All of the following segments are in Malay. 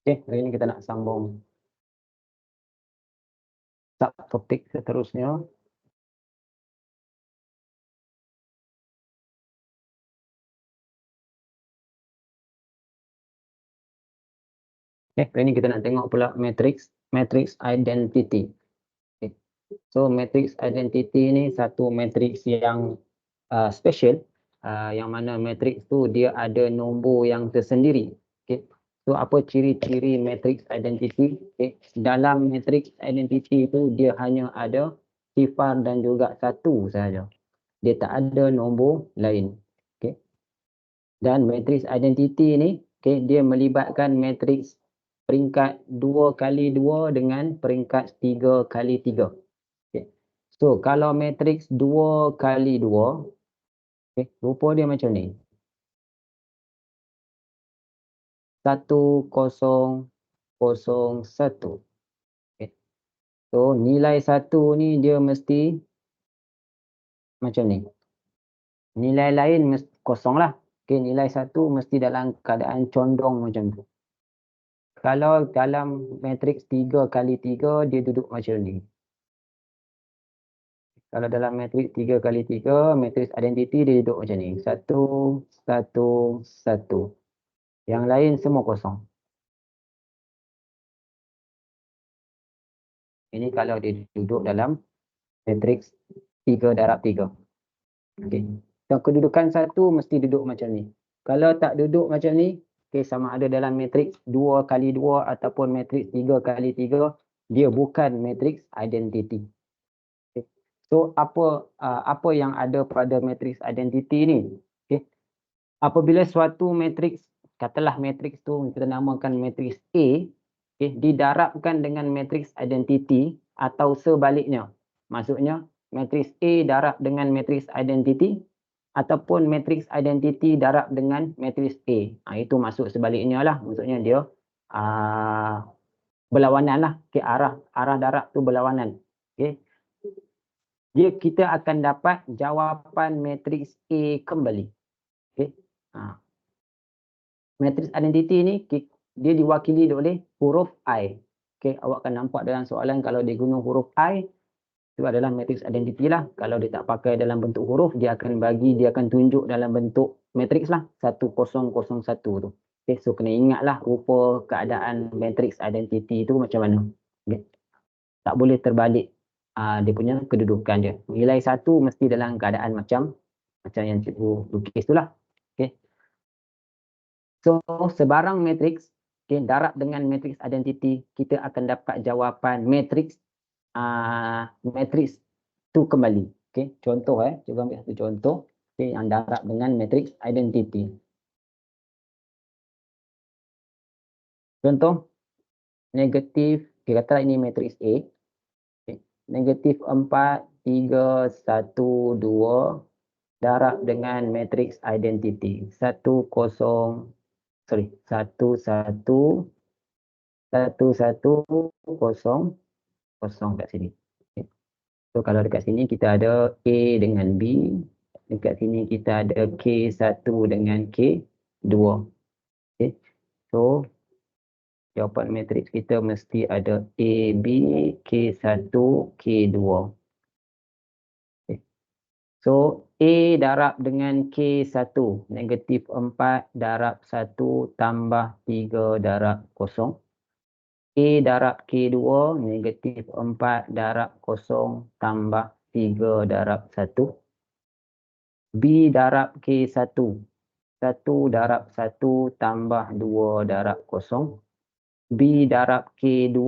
Okey, hari ini kita nak sambung subtopik seterusnya. Hari ini kita nak tengok pula matrix identity. Okey. So matrix identity ni satu matrix yang special, yang mana matrix tu dia ada nombor yang tersendiri. Okey. So apa ciri-ciri matrix identity? Okey. Dalam matrix identity tu dia hanya ada sifar dan juga satu sahaja. Dia tak ada nombor lain. Okey. Dan matrix identity ni, okey, dia melibatkan matrix peringkat 2x2 dengan peringkat 3x3. Okey. So kalau matrix 2x2, okey, rupa dia macam ni. 1 0 0 1. Okey. So nilai 1 ni dia mesti macam ni. Nilai lain mesti kosong lah. Okey, nilai 1 mesti dalam keadaan condong macam tu. Kalau dalam matrix 3x3 dia duduk macam ni. Kalau dalam matrix 3x3, matrix identity dia duduk macam ni. 1 1 1. Yang lain semua kosong. Ini kalau dia duduk dalam matrix 3/3. Okey. So kedudukan 1 mesti duduk macam ni. Kalau tak duduk macam ni, okey, sama ada dalam matrix 2x2 ataupun matrix 3x3, dia bukan matrix identity. Okay. So apa yang ada pada matrix identity ni? Okay. Apabila suatu matrix, katalah matrix tu kita namakan matrix A, okay, didarabkan dengan matrix identity atau sebaliknya. Maksudnya matrix A darab dengan matrix identity ataupun matrix identity darab dengan matrix A. Itu masuk sebaliknya lah. Maksudnya dia berlawanan lah. Okay, arah darab tu berlawanan. Okay. Kita akan dapat jawapan matrix A kembali. Okay. Matrix identity ni dia diwakili oleh huruf I. Okay, awak akan nampak dalam soalan kalau dia guna huruf I, itu adalah matrix identity lah. Kalau dia tak pakai dalam bentuk huruf, dia akan tunjuk dalam bentuk matrix lah, 1001 tu. Okay, so kena ingatlah rupa keadaan matrix identity tu macam mana. Okay. Tak boleh terbalik dia punya kedudukan dia. Nilai 1 mesti dalam keadaan macam yang cikgu lukis tu lah. Okay. So sebarang matrix, okay, darab dengan matrix identity, kita akan dapat jawapan matrix tu kembali. Okay. Contoh cuba ambil satu contoh, okay, yang darab dengan matrix identity. Contoh negatif, okay, katalah ini matrix A. Okay. Negatif 4 3 1 2 darab dengan matrix identity 1 1 1 1 0 0 kat sini. Okay. So kalau dekat sini kita ada A dengan B, dekat sini kita ada K1 dengan K2. Okay. So jawapan matrix kita mesti ada A, B, K1, K2. Okay. So A darab dengan K1, negatif 4 darab 1 tambah 3 darab 0. A darab K2, negatif 4 darab 0 tambah 3 darab 1. B darab K1, 1 darab 1 tambah 2 darab 0. B darab K2,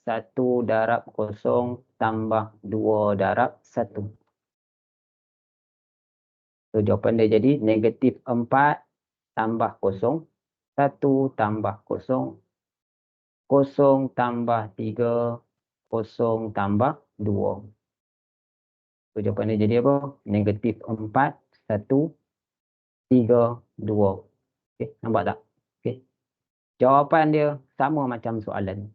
1 darab 0 tambah 2 darab 1. So jawapan dia jadi negatif 4 tambah 0, 1 tambah 0, 0 tambah 3, 0 tambah 2. So jawapan dia jadi apa? Negatif 4, 1, 3, 2. Okay, nampak tak? Okay. Jawapan dia sama macam soalan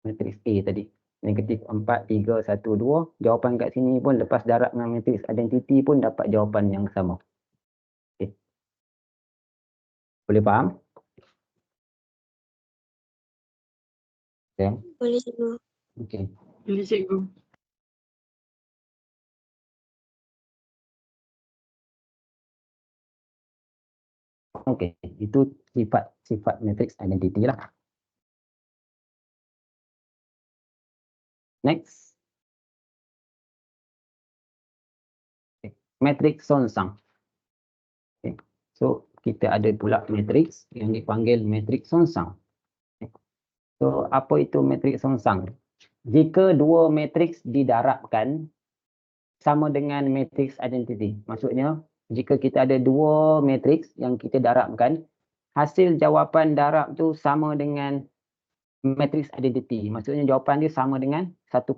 matrix A tadi. Negatif 4, 3, 1, 2. Jawapan kat sini pun lepas darab dengan matrix identity pun dapat jawapan yang sama. Okay. Boleh faham? Ya. Boleh cikgu. Okey. Boleh cikgu. Okey, itu sifat matrix identity lah. Next. Okay. Matrix Sonsang. Okay. So, kita ada pula matrix yang dipanggil matrix Sonsang. Okay. So, apa itu matrix Sonsang? Jika dua matrix didarabkan sama dengan matrix identity. Maksudnya, jika kita ada dua matrix yang kita darabkan, hasil jawapan darab tu sama dengan matrix identity. Maksudnya jawapan dia sama dengan 1001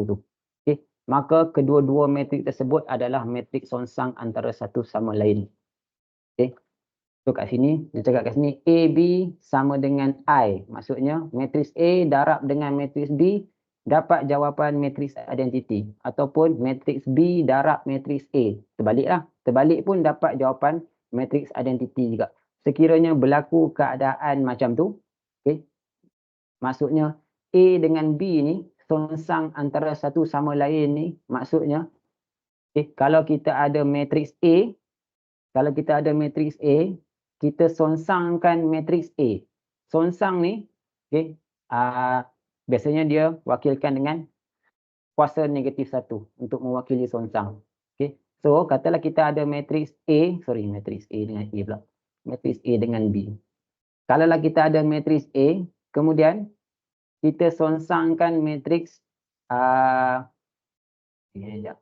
tu. Okey, maka kedua-dua matrix tersebut adalah matrix sonsang antara satu sama lain. Okey. So kat sini dia cakap kat sini AB sama dengan I. Maksudnya matrix A darab dengan matrix B dapat jawapan matrix identity ataupun matrix B darab matrix A. Terbaliklah. Terbalik pun dapat jawapan matrix identity juga. Sekiranya berlaku keadaan macam tu, okey. Maksudnya A dengan B ni sonsang antara satu sama lain ni, maksudnya kalau kita ada matrix A, kalau kita ada matrix A, kita sonsangkan matrix A. Sonsang ni biasanya dia wakilkan dengan kuasa negatif 1 untuk mewakili sonsang. Okay. So katalah kita ada matrix A, matrix A dengan A pula. Matrix A dengan B. Kalaulah kita ada matrix A, kemudian kita sonsangkan matrix sekejap.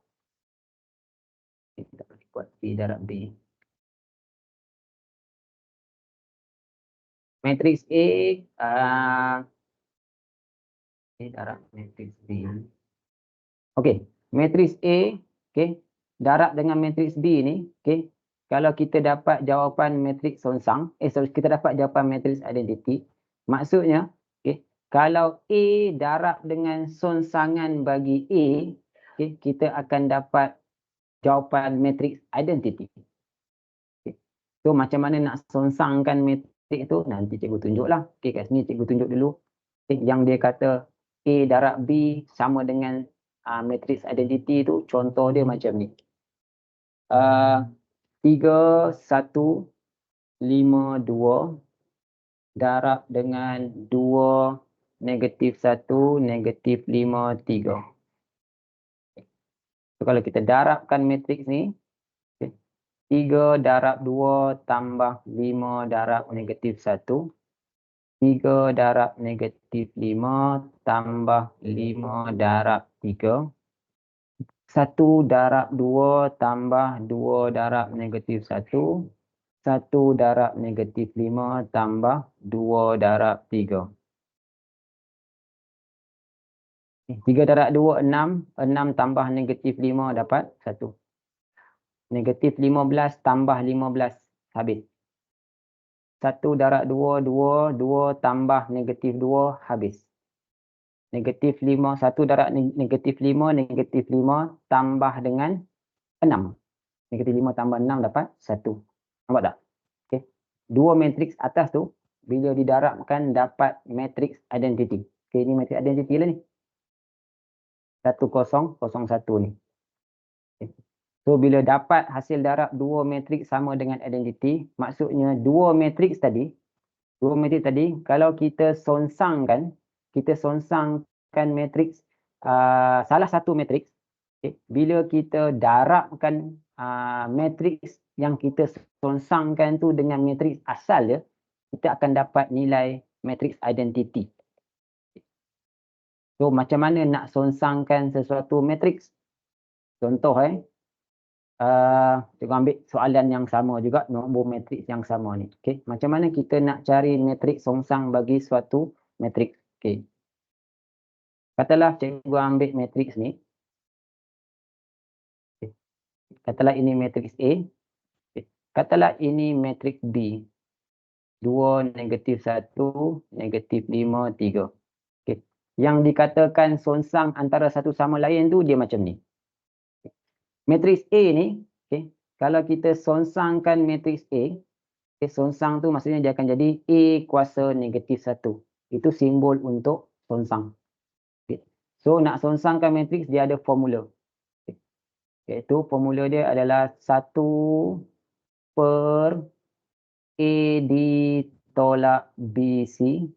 Kita boleh buat B darab B. Matrix A darab matrix B. Okey, matrix A, okey, darab dengan matrix B ni, okey. Kalau kita dapat jawapan matrix sonsang, kita dapat jawapan matrix identity, maksudnya, okey, kalau A darab dengan sonsangan bagi A, okey, kita akan dapat jawapan matrix identity. Okay. So macam mana nak sonsangkan matrix tu nanti cikgu tunjuklah. Okey, kat sini cikgu tunjuk dulu. Okay, yang dia kata A darab B sama dengan matrix identity tu, contoh dia macam ni. 3, 1, 5, 2 darab dengan 2, negatif 1, negatif 5, 3. So, kalau kita darabkan matrix ni, 3 darab 2 tambah 5 darab negatif 1. 3 darab negatif 5 tambah 5 darab 3. 1 darab 2 tambah 2 darab negatif 1. 1 darab negatif 5 tambah 2 darab 3. 3 darab 2, 6. 6 tambah negatif 5 dapat 1. Negatif 15 tambah 15 habis. 1 darab 2, 2. 2 tambah negatif 2 habis. Negatif 5, 1 darab negatif 5, negatif 5 tambah dengan 6. Negatif 5 tambah 6 dapat 1. Nampak tak? Okay. Dua matrix atas tu, bila didarabkan dapat matrix identity. Okay, ini matrix identity lah ni. 1001 ni. Okay. So, bila dapat hasil darab dua matrix sama dengan identity, maksudnya dua matrix tadi, kalau kita sonsangkan matrix, salah satu matrix, okay, bila kita darabkan matrix yang kita sonsangkan tu dengan matrix asal dia, kita akan dapat nilai matrix identity. So macam mana nak sonsangkan sesuatu matrix? Contoh cikgu ambil soalan yang sama juga, nombor matrix yang sama ni. Okay. Macam mana kita nak cari matrix songsang bagi suatu matrix? Okay. Katalah cikgu ambil matrix ni. Okay. Katalah ini matrix A. Okay. Katalah ini matrix B. 2, negatif 1, negatif 5, 3. Okay. Yang dikatakan songsang antara satu sama lain tu dia macam ni. Okay. Matrix A ni, okay, kalau kita songsangkan matrix A, okay, songsang tu maksudnya dia akan jadi A kuasa negatif 1. Itu simbol untuk songsang. Okay. So nak songsangkan matriks dia ada formula. Okay. Iaitu formula dia adalah 1 per A ditolak BC.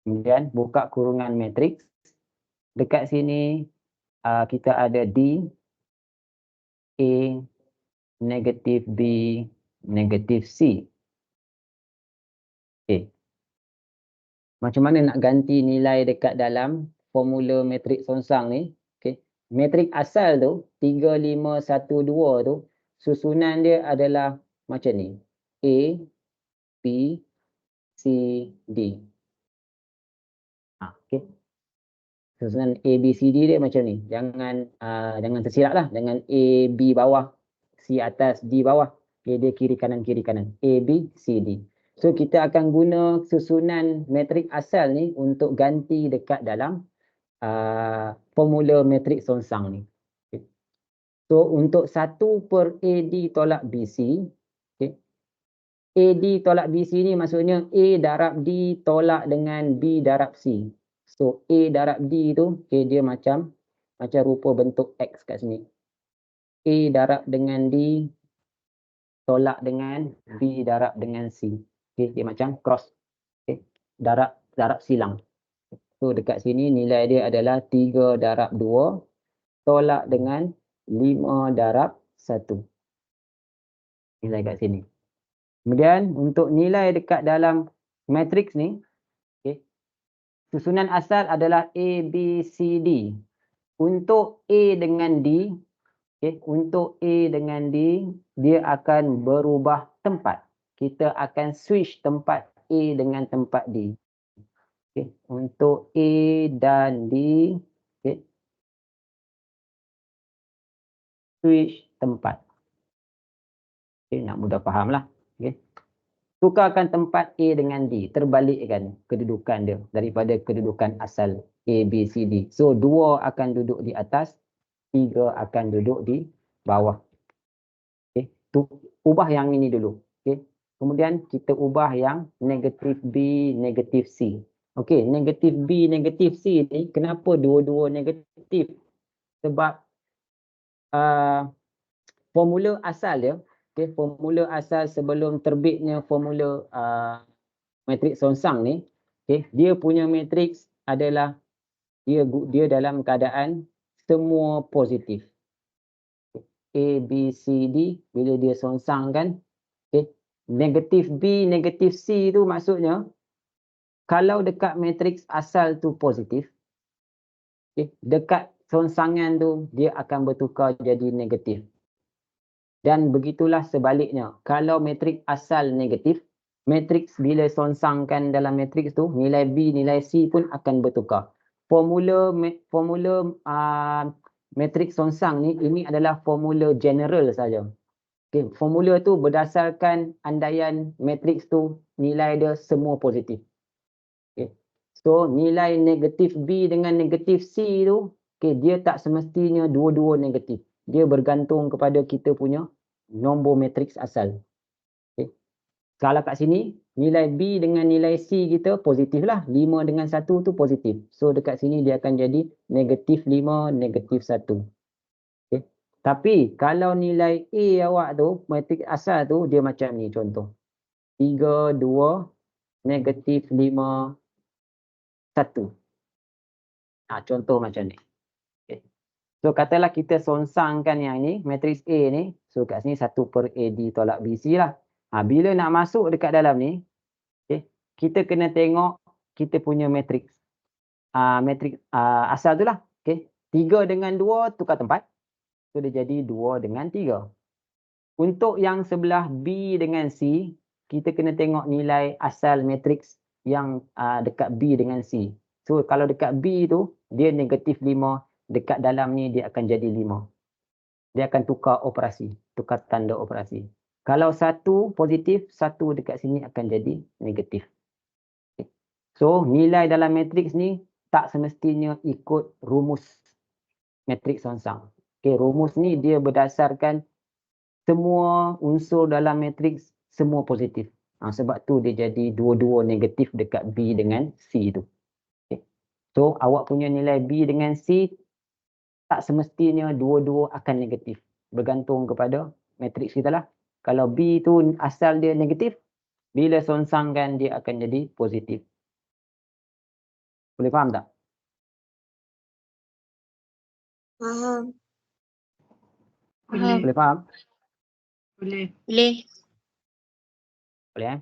Kemudian buka kurungan matriks. Dekat sini kita ada D, A, negatif B, negatif C. Okay. Macam mana nak ganti nilai dekat dalam formula matriks songsang ni? Okay. Matriks asal tu 3, 5, 1, 2 tu susunan dia adalah macam ni. A, B, C, D. Okay. Susunan A, B, C, D dia macam ni. Jangan tersilap lah dengan A, B bawah, C atas, D bawah. Okay, dia kiri kanan, A, B, C, D. So kita akan guna susunan matriks asal ni untuk ganti dekat dalam formula matriks songsang ni. Okay. So untuk 1 per AD tolak BC, okay, AD tolak BC ni maksudnya A darab D tolak dengan B darab C. So A darab D tu okay, dia macam rupa bentuk X kat sini. A darab dengan D tolak dengan B darab dengan C. Okay, dia macam cross. Okay. Darab silang. So dekat sini nilai dia adalah 3 darab 2 tolak dengan 5 darab 1. Nilai kat sini. Kemudian untuk nilai dekat dalam matriks ni, okay, susunan asal adalah A, B, C, D. Untuk A dengan D, okay, untuk A dengan D, dia akan berubah tempat. Kita akan switch tempat A dengan tempat D. Okay. Untuk A dan D, okay, switch tempat. Okay, nak mudah faham lah. Okay. Tukarkan tempat A dengan D, terbalikkan kedudukan dia daripada kedudukan asal A, B, C, D. So 2 akan duduk di atas, 3 akan duduk di bawah. Okay. Ubah yang ini dulu. Okay. Kemudian kita ubah yang negatif B, negatif C. Okey, negatif B, negatif C ni kenapa dua-dua negatif? Sebab formula asal dia, okay, formula asal sebelum terbitnya formula matriks songsang ni, okay, dia punya matriks adalah dia dalam keadaan semua positif. A, B, C, D bila dia songsangkan, okay, negatif B, negatif C tu maksudnya kalau dekat matriks asal tu positif, okay, dekat songsangan tu dia akan bertukar jadi negatif. Dan begitulah sebaliknya. Kalau matriks asal negatif, matriks bila songsangkan dalam matriks tu, nilai B, nilai C pun akan bertukar. Formula matriks songsang ni, ini adalah formula general saja. Okay, formula tu berdasarkan andaian matriks tu nilai dia semua positif. Okay. So nilai negatif B dengan negatif C tu, okay, dia tak semestinya dua-dua negatif. Dia bergantung kepada kita punya nombor matriks asal. Okay. Kalau kat sini nilai B dengan nilai C kita positif lah. 5 dengan 1 tu positif. So dekat sini dia akan jadi negatif 5, negatif 1. Okay. Tapi kalau nilai A awak tu, matriks asal tu, dia macam ni contoh. 3, 2, negatif 5, 1. Contoh macam ni. Okay. So katalah kita songsangkan yang ni, matriks A ni. So kat sini 1 per AD tolak BC lah. Bila nak masuk dekat dalam ni, okay, kita kena tengok kita punya matriks. Matriks asal tu lah. Okay. 3 dengan 2 tukar tempat. So dia jadi 2 dengan 3. Untuk yang sebelah B dengan C, kita kena tengok nilai asal matriks yang dekat B dengan C. So kalau dekat B tu, dia negatif 5. Dekat dalam ni dia akan jadi 5. Dia akan tukar operasi. Tukar tanda operasi. Kalau 1 positif, 1 dekat sini akan jadi negatif. Okay. So nilai dalam matriks ni tak semestinya ikut rumus matriks songsang. Okay, rumus ni dia berdasarkan semua unsur dalam matriks semua positif. Sebab tu dia jadi dua-dua negatif dekat B dengan C tu. Okay. So awak punya nilai B dengan C tak semestinya dua-dua akan negatif. Bergantung kepada matriks kita lah. Kalau B tu asal dia negatif, bila songsangkan dia akan jadi positif. Boleh faham tak? Faham. Boleh faham? Boleh. Boleh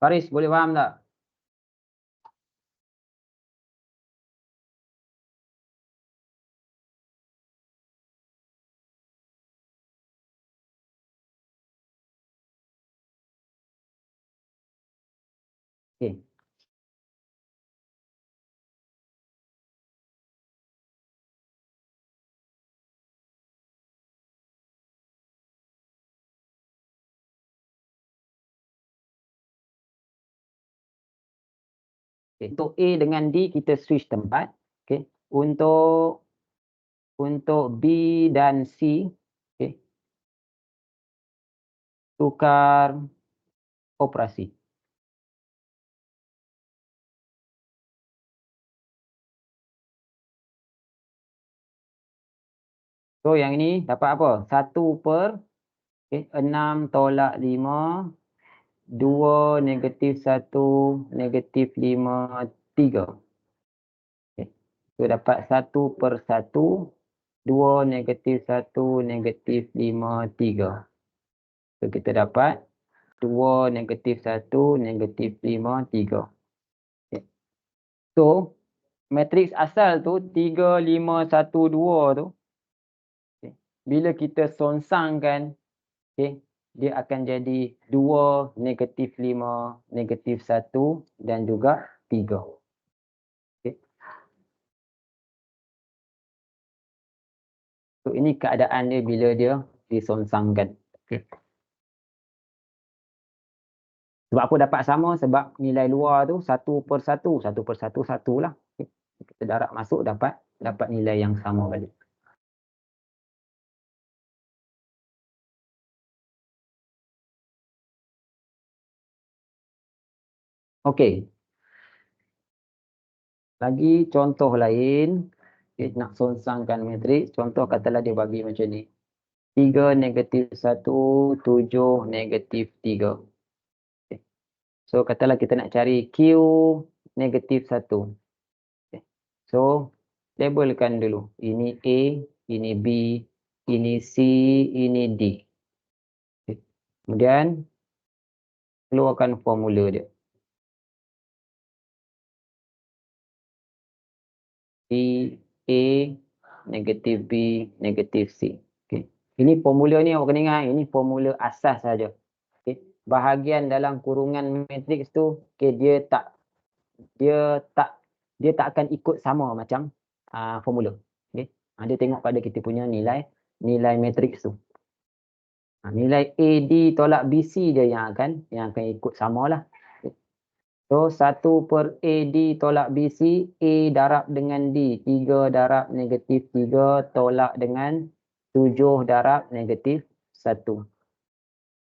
Faris, boleh faham tak? Okay. Okay. Untuk A dengan D kita switch tempat. Okay. Untuk B dan C, okay, tukar operasi. So yang ini dapat apa? 1/6 -5, 2 -1 -5 3. Okay. So dapat 1/1, 2 -1 -5 3. So kita dapat 2 -1 -5 3. Okay. So matriks asal tu 3 5 1 2 tu, okay, bila kita songsangkan, okay, dia akan jadi 2 -5 -1 dan juga 3. Okay. So ini keadaan dia bila dia disongsangkan. Okay. Sebab apa dapat sama? Sebab nilai luar tu 1/1, 1/1 1 lah. Okay. Kita darab masuk dapat nilai yang sama balik. Okey. Lagi contoh lain, okay, nak songsangkan matriks, contoh katalah dia bagi macam ni. 3 -1, 7 -3. Okay. So katalah kita nak cari Q -1. Okay. So labelkan dulu. Ini A, ini B, ini C, ini D. Okay. Kemudian keluarkan formula dia. A, negatif B, negatif C. Okay. Ini formula ni awak kena ingat, ini formula asas saja. Okay. Bahagian dalam kurungan matriks tu, okay, dia tak akan ikut sama macam formula. Okay. Dia tengok pada kita punya nilai matriks tu. Nilai AD tolak BC dia yang akan ikut samalah. So 1/AD tolak BC, A darab dengan D, 3 darab negatif 3 tolak dengan 7 darab negatif 1.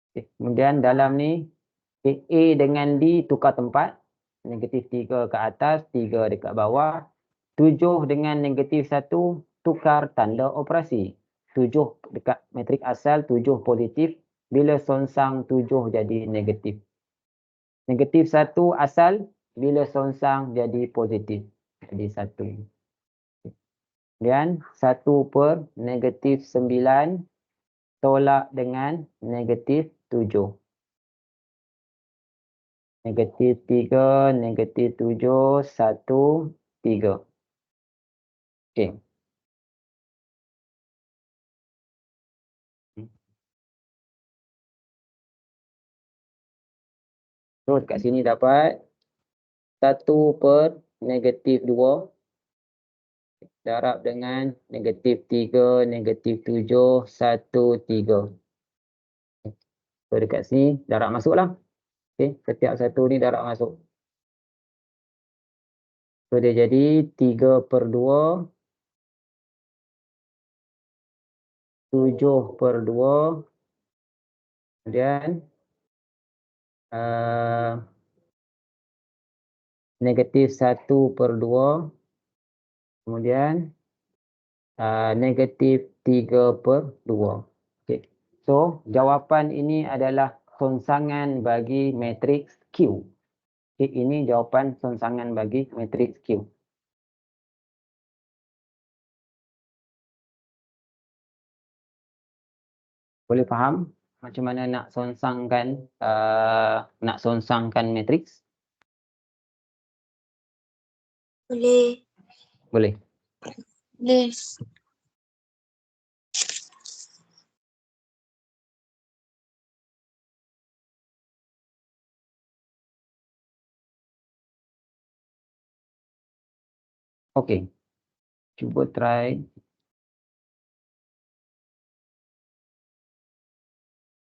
Okay. Kemudian dalam ni, okay, A dengan D tukar tempat, negatif 3 ke atas, 3 dekat bawah. 7 dengan negatif 1 tukar tanda operasi. 7 dekat matrik asal, 7 positif. Bila songsang 7 jadi negatif. Negatif 1 asal, bila songsang jadi positif. Jadi 1. Dan 1/-9 tolak dengan negatif 7. Negatif 3, negatif 7, 1, 3. Okey. So dekat sini dapat 1/-2 darab dengan negatif 3, negatif 7, 1, 3. So dekat sini darab masuklah. Okey, setiap satu ni darab masuk. So dia jadi 3/2, 7/2, kemudian negatif 1/2, kemudian negatif 3/2. Okay. So, jawapan ini adalah songsangan bagi matriks Q. Okay, ini jawapan songsangan bagi matriks Q. Boleh faham macam mana nak songsangkan matriks? Boleh. Boleh. Boleh. Okey. Cuba try.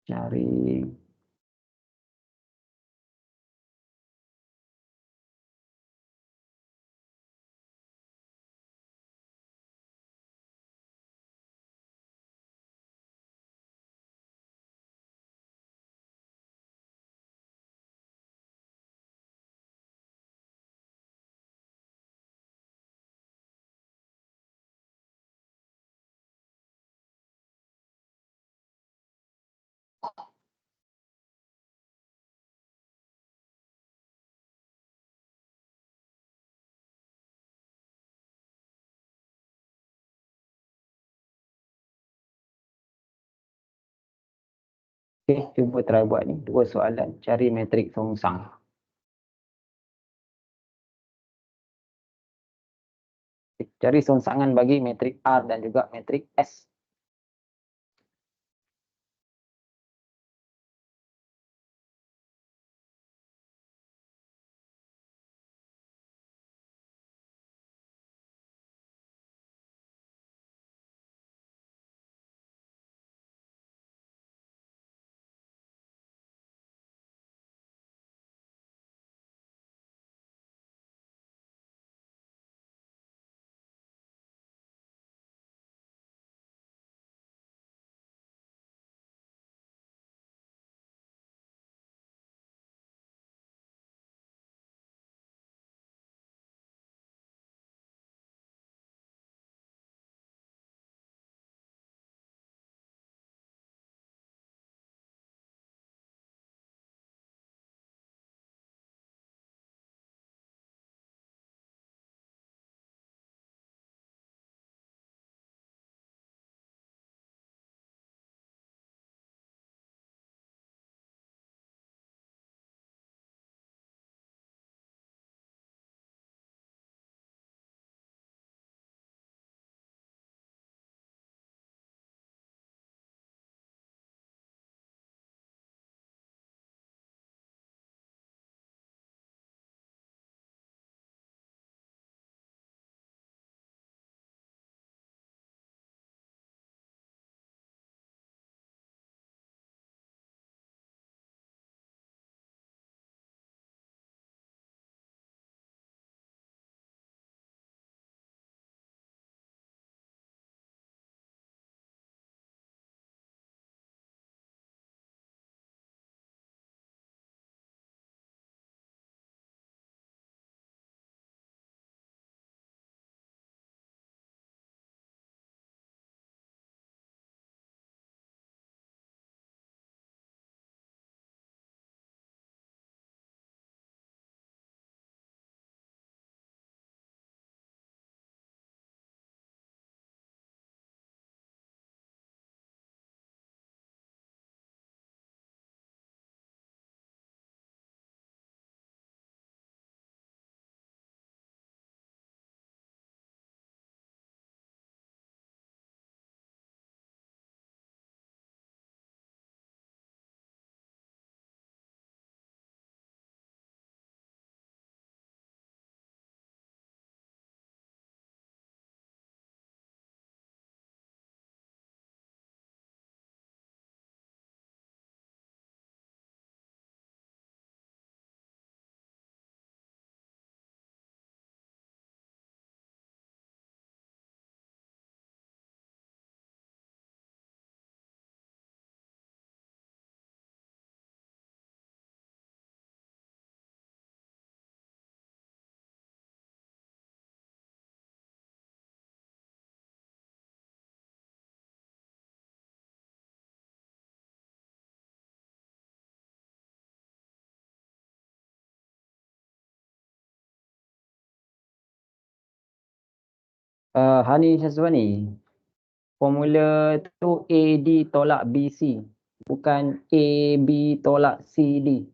Cari. Okey, cuba try buat ni. 2 soalan. Cari matriks songsang. Cari songsangan bagi matrik R dan juga matrik S. Hani Syazwani, formula tu AD tolak BC, bukan AB tolak CD.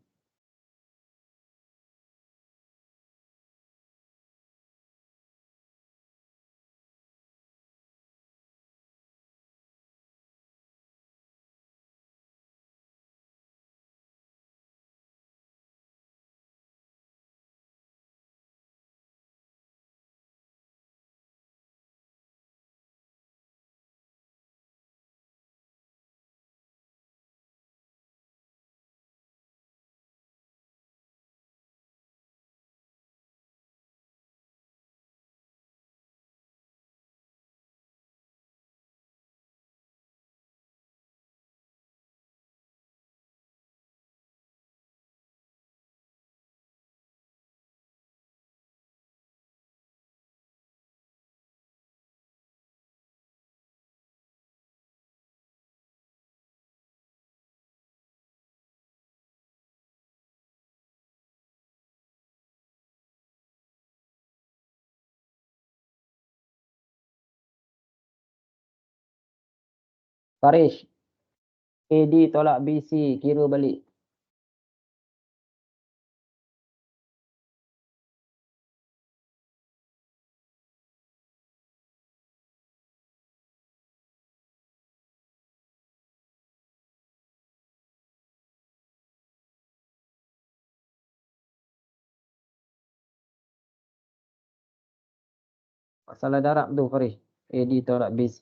Farish, AD tolak BC, kira balik. Salah darab tu Farish, AD tolak BC.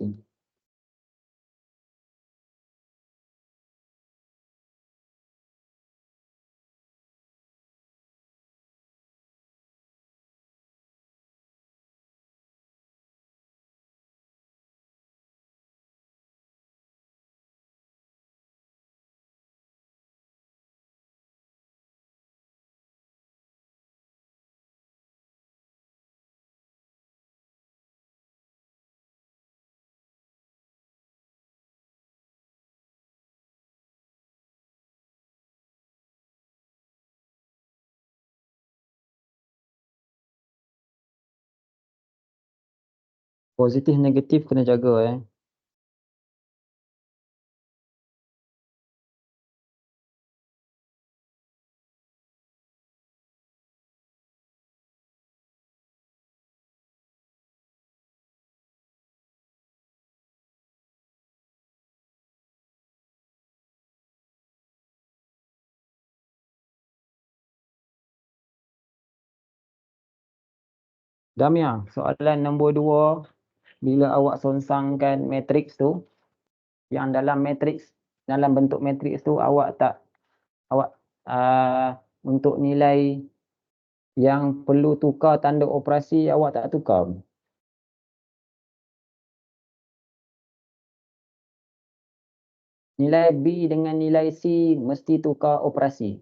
Positif negatif kena jaga eh. Damia, soalan nombor 2, bila awak songsangkan matriks tu, yang dalam matriks, dalam bentuk matriks tu awak tak, awak untuk nilai yang perlu tukar tanda operasi awak tak tukar. Nilai B dengan nilai C mesti tukar operasi.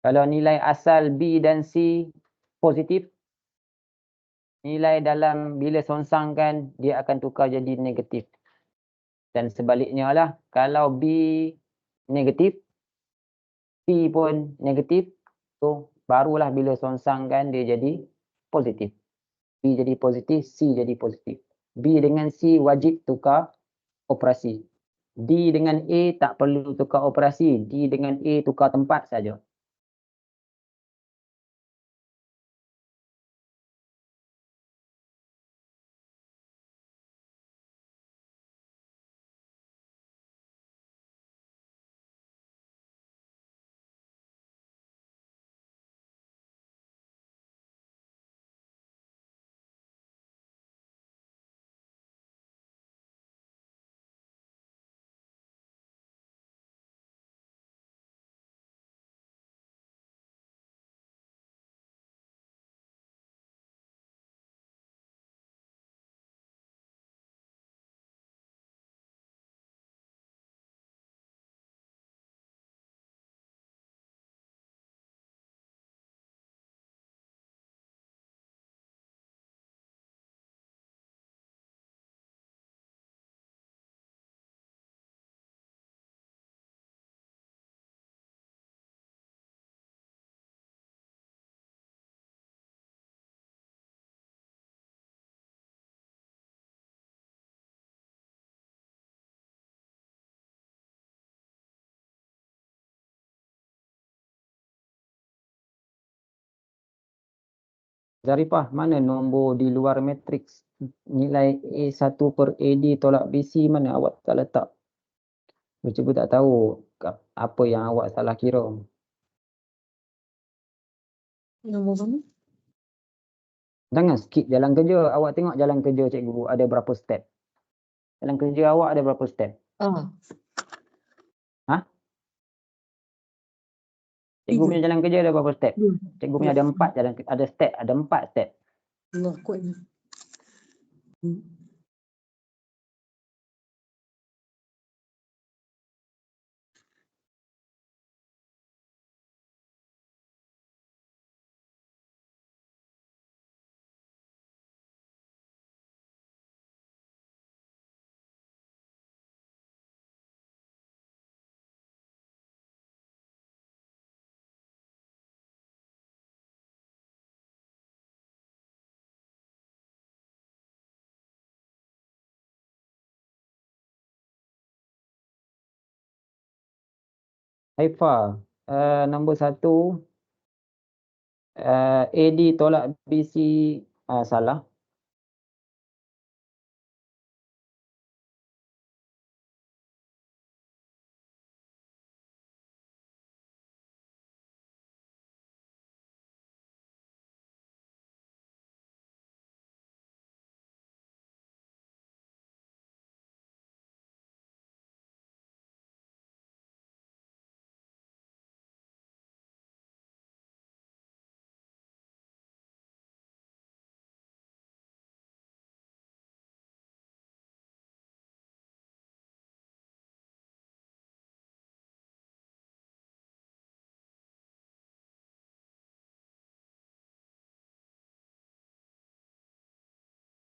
Kalau nilai asal B dan C positif, nilai dalam bila songsangkan dia akan tukar jadi negatif. Dan sebaliknya lah, kalau B negatif, C pun negatif, tu barulah bila songsangkan dia jadi positif. B jadi positif, C jadi positif. B dengan C wajib tukar operasi. D dengan A tak perlu tukar operasi. D dengan A tukar tempat saja. Zarifah, mana nombor di luar matriks? Nilai A1 per AD tolak BC mana awak tak letak? Cikgu tak tahu apa yang awak salah kira. Nombor mana? Jangan skip jalan kerja. Awak tengok jalan kerja cikgu ada berapa step. Jalan kerja awak ada berapa step? Ah, Ha? Cikgu punya jalan kerja ada berapa step? Cikgu punya ada 4 jalan, ada step, ada 4 step. Allah kuatnya. Haifa, nombor 1, AD tolak BC salah.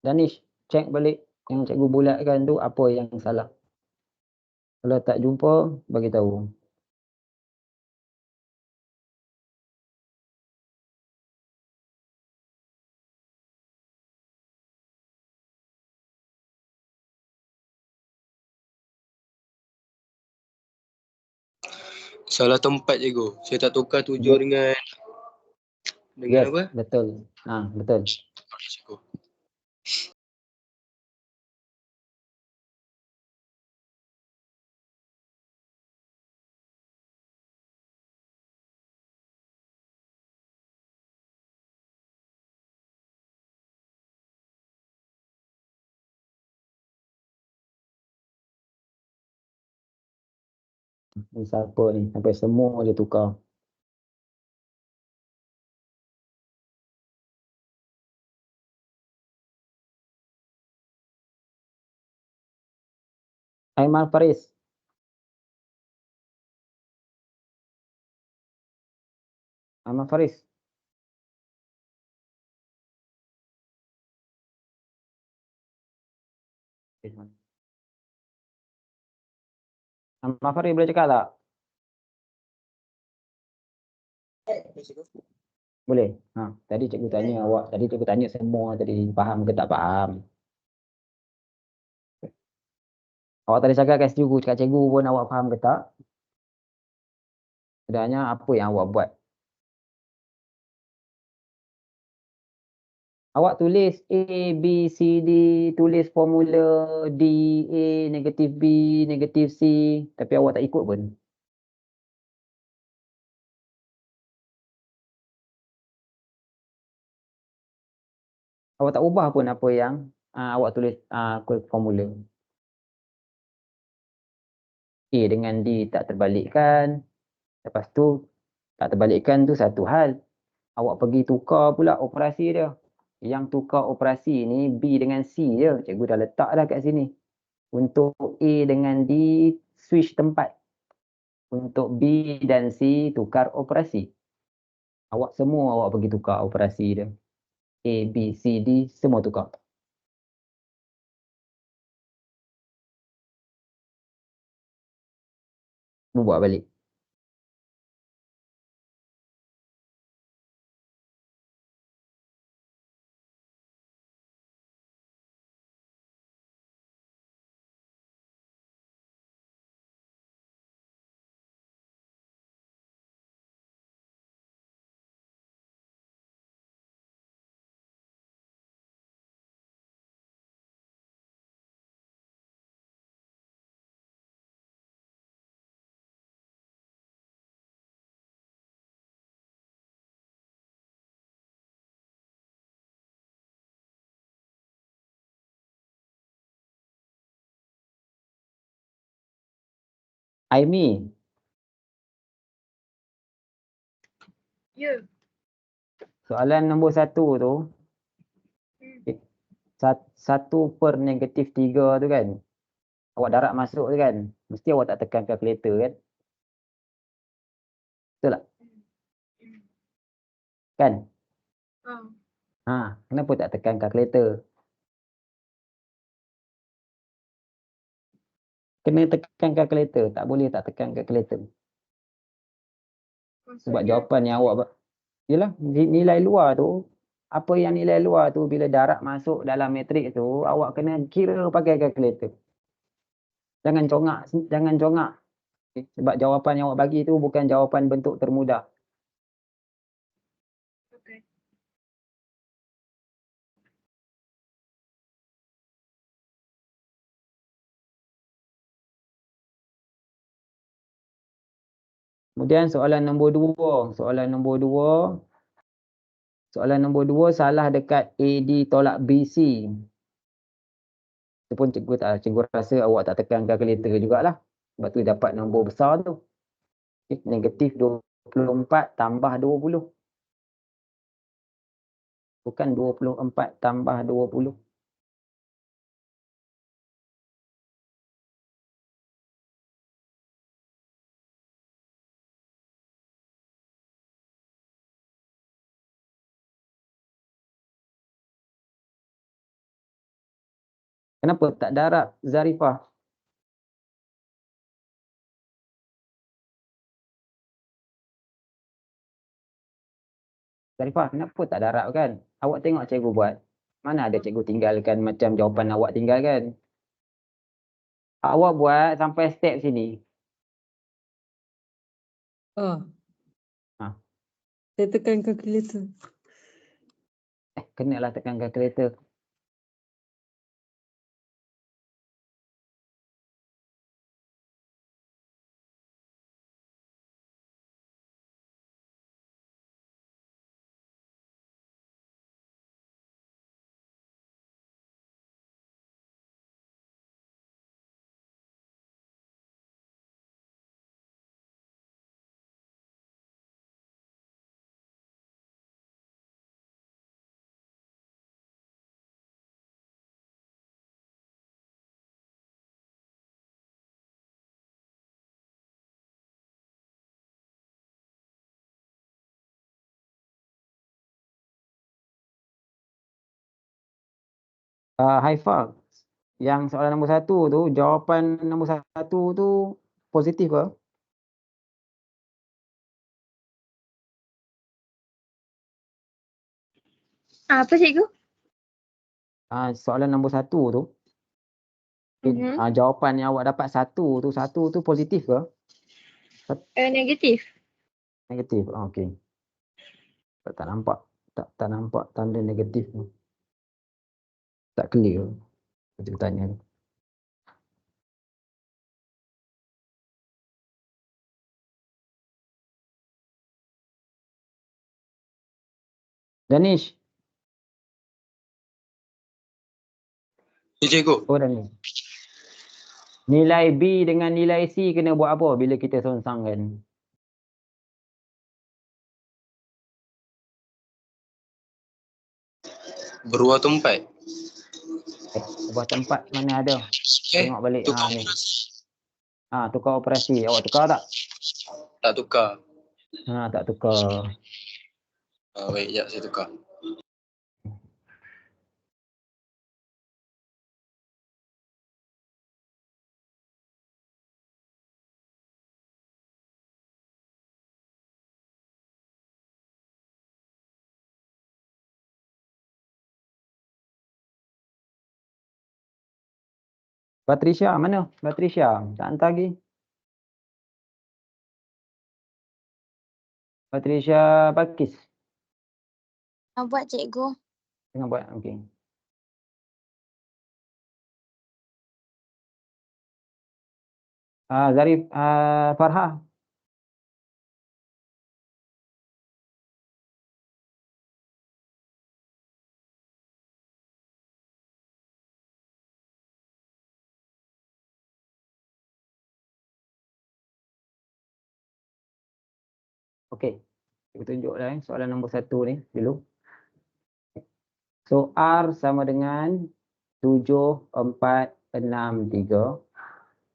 Danish, cek balik yang cikgu bulatkan tu apa yang salah. Kalau tak jumpa, bagi tahu. Salah tempat cikgu. Saya tak tukar 7 Yes. dengan Yes, apa? betul. Betul. Cikgu. Ni siapa ni? Sampai semua dia tukar. Aiman Faris. Aiman Faris. Aiman Faris boleh cakap tak? Boleh. Tadi cikgu tanya awak, tadi cikgu tanya semua tadi faham ke tak faham. Awak tadi cakap kat cikgu, cakap cikgu pun awak faham ke tak? Sebenarnya apa yang awak buat? Awak tulis A, B, C, D, tulis formula D, A, negatif B, negatif C, tapi awak tak ikut pun. Awak tak ubah pun apa yang awak tulis formula. A dengan D tak terbalikkan. Lepas tu, tak terbalikkan tu satu hal. Awak pergi tukar pula operasi dia. Yang tukar operasi ni B dengan C je. Cikgu dah letak dah kat sini. Untuk A dengan D, switch tempat. Untuk B dan C, tukar operasi. Awak semua awak pergi tukar operasi dia. A, B, C, D, semua tukar. Buat balik. Aimi, Ya. soalan nombor 1 tu, satu per -3 tu kan, awak darab masuk tu kan, mesti awak tak tekan kalkulator kan? Betul tak? Kan? Kenapa tak tekan kalkulator? Kena tekan kalkulator, tak boleh tak tekan kalkulator. Sebab jawapan yang awak, yelah, nilai luar tu, apa yang nilai luar tu bila darab masuk dalam matrik tu, awak kena kira pakai kalkulator. Jangan congak. Sebab jawapan yang awak bagi tu bukan jawapan bentuk termudah. Okay. Kemudian soalan nombor 2. Soalan nombor 2 salah dekat AD tolak BC. Itu pun cikgu rasa awak tak tekan kalkulator jugalah. Sebab tu dapat nombor besar tu. Negatif 24 tambah 20. Bukan 24 tambah 20. Kenapa tak darab Zarifah? Zarifah, kenapa tak darab kan? Awak tengok cikgu buat. Mana ada cikgu tinggalkan macam jawapan awak tinggalkan? Awak buat sampai step sini. Ha. Saya tekan kalkulator. Kenalah tekan kalkulator. Haifal, yang soalan nombor 1 tu, jawapan nombor 1 tu positif ke? Apa cikgu? Soalan nombor 1 tu, jawapan yang awak dapat 1 tu positif ke? Negatif. Negatif. Okey. Tak nampak. Tak nampak tanda negatif tu. Tak clear. Cikgu tanya. Danish. Ya, cikgu. Oh, Danish. Nilai B dengan nilai C kena buat apa bila kita songsangkan? Berubah tempat. Ubah tempat mana ada? Tengok balik. Tukar Ni. operasi. Tukar operasi. Awak tukar tak? Tak tukar. Tak tukar. Baik, sekejap saya tukar. Patricia, mana? Patricia, tak hantar lagi. Patricia Bakis. Nak buat cikgu. Tengah buat, okey. Zarif, Farha. Okey. Kita tunjuklah soalan nombor 1 ni dulu. So R sama dengan 7, 4, 6, 3.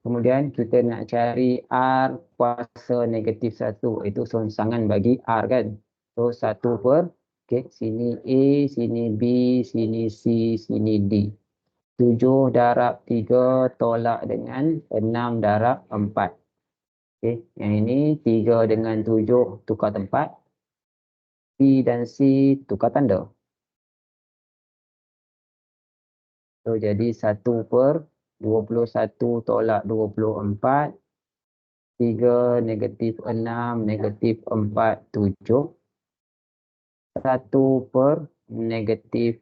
Kemudian kita nak cari R kuasa negatif 1. Itu songsangan bagi R kan. So 1 per, okey, sini A, sini B, sini C, sini D. 7 darab 3 tolak dengan 6 darab 4. Okey, yang ini 3 dengan 7 tukar tempat. B dan C tukar tanda. So jadi 1 per 21 tolak 24. 3 negatif 6 negatif 4 7. 1 per negatif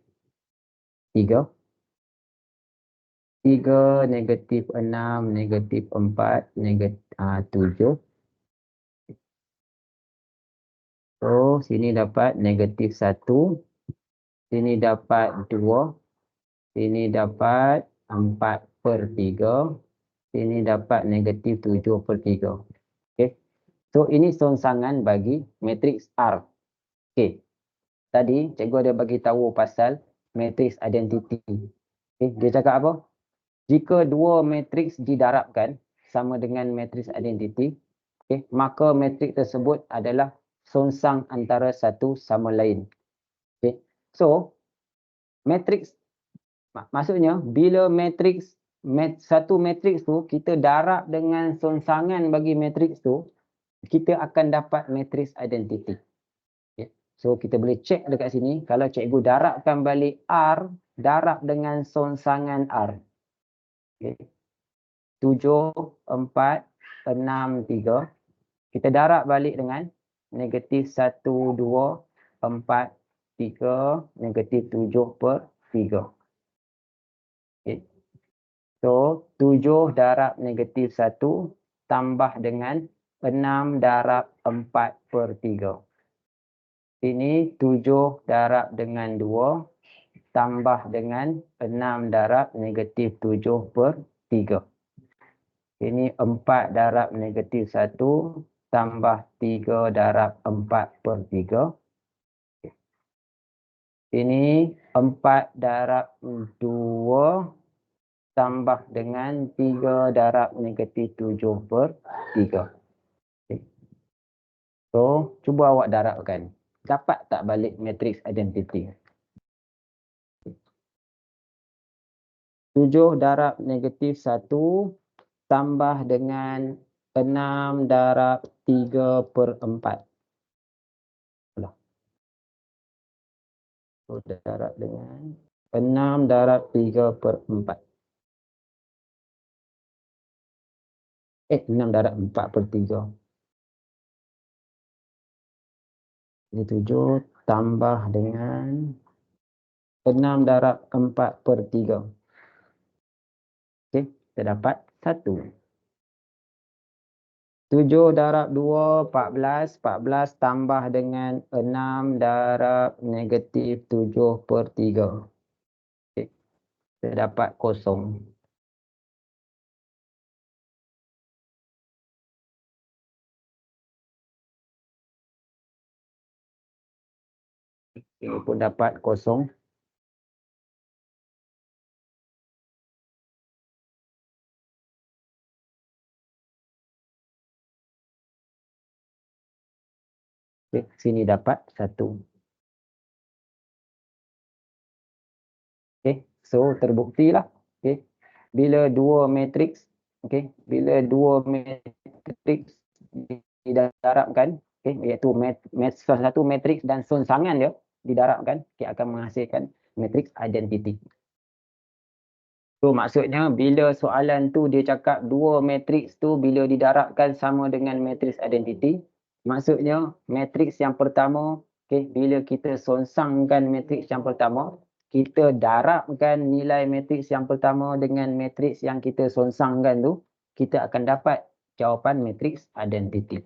3. 3 negatif 6 negatif 4 negatif 7. So sini dapat negatif 1. Sini dapat 2. Sini dapat 4 per 3. Sini dapat negatif 7 per 3. Okay. So ini songsangan bagi matriks R. Okay. Tadi cikgu ada bagi tahu pasal matriks identiti. Okay. Dia cakap apa? Jika dua matriks didarabkan sama dengan matriks identiti, okay, maka matriks tersebut adalah songsang antara satu sama lain. Okay. So matriks maksudnya bila satu matriks tu kita darab dengan songsangan bagi matriks tu, kita akan dapat matriks identiti. Okay. So kita boleh cek dekat sini, kalau cikgu darabkan balik R, darab dengan songsangan R. Okay. 7, 4, 6, 3. Kita darab balik dengan negatif 1, 2, 4, 3, negatif 7 per 3. Okay. So 7 darab negatif 1 tambah dengan 6 darab 4 per 3. Ini 7 darab dengan 2 tambah dengan 6 darab negatif 7 per 3. Ini 4 darab negatif 1 tambah 3 darab 4 per 3. Ini 4 darab 2 tambah dengan 3 darab negatif 7 per 3. Okay. So, cuba awak darabkan. Dapat tak balik matriks identiti? 7 darab negatif 1 tambah dengan 6 darab 3 per 4. So, darab dengan 6 darab 3 per 4. 6 darab 4 per 3. Ini 7 tambah dengan 6 darab 4 per 3. Okey, kita dapat 1. 7 darab 2, 14. 14 tambah dengan 6 darab negatif 7 per 3. Okey, kita dapat 0. Ini pun dapat 0. Okay, sini dapat 1. Okay, so terbuktilah. Okay, bila dua matriks, okay, bila dua matriks didarabkan, okay, iaitu satu matriks dan songsangan dia didarabkan, okay, akan menghasilkan matriks identiti. So maksudnya bila soalan tu dia cakap dua matriks tu bila didarabkan sama dengan matriks identiti, maksudnya matriks yang pertama, okay, bila kita songsangkan matriks yang pertama, kita darabkan nilai matriks yang pertama dengan matriks yang kita songsangkan tu, kita akan dapat jawapan matriks identiti.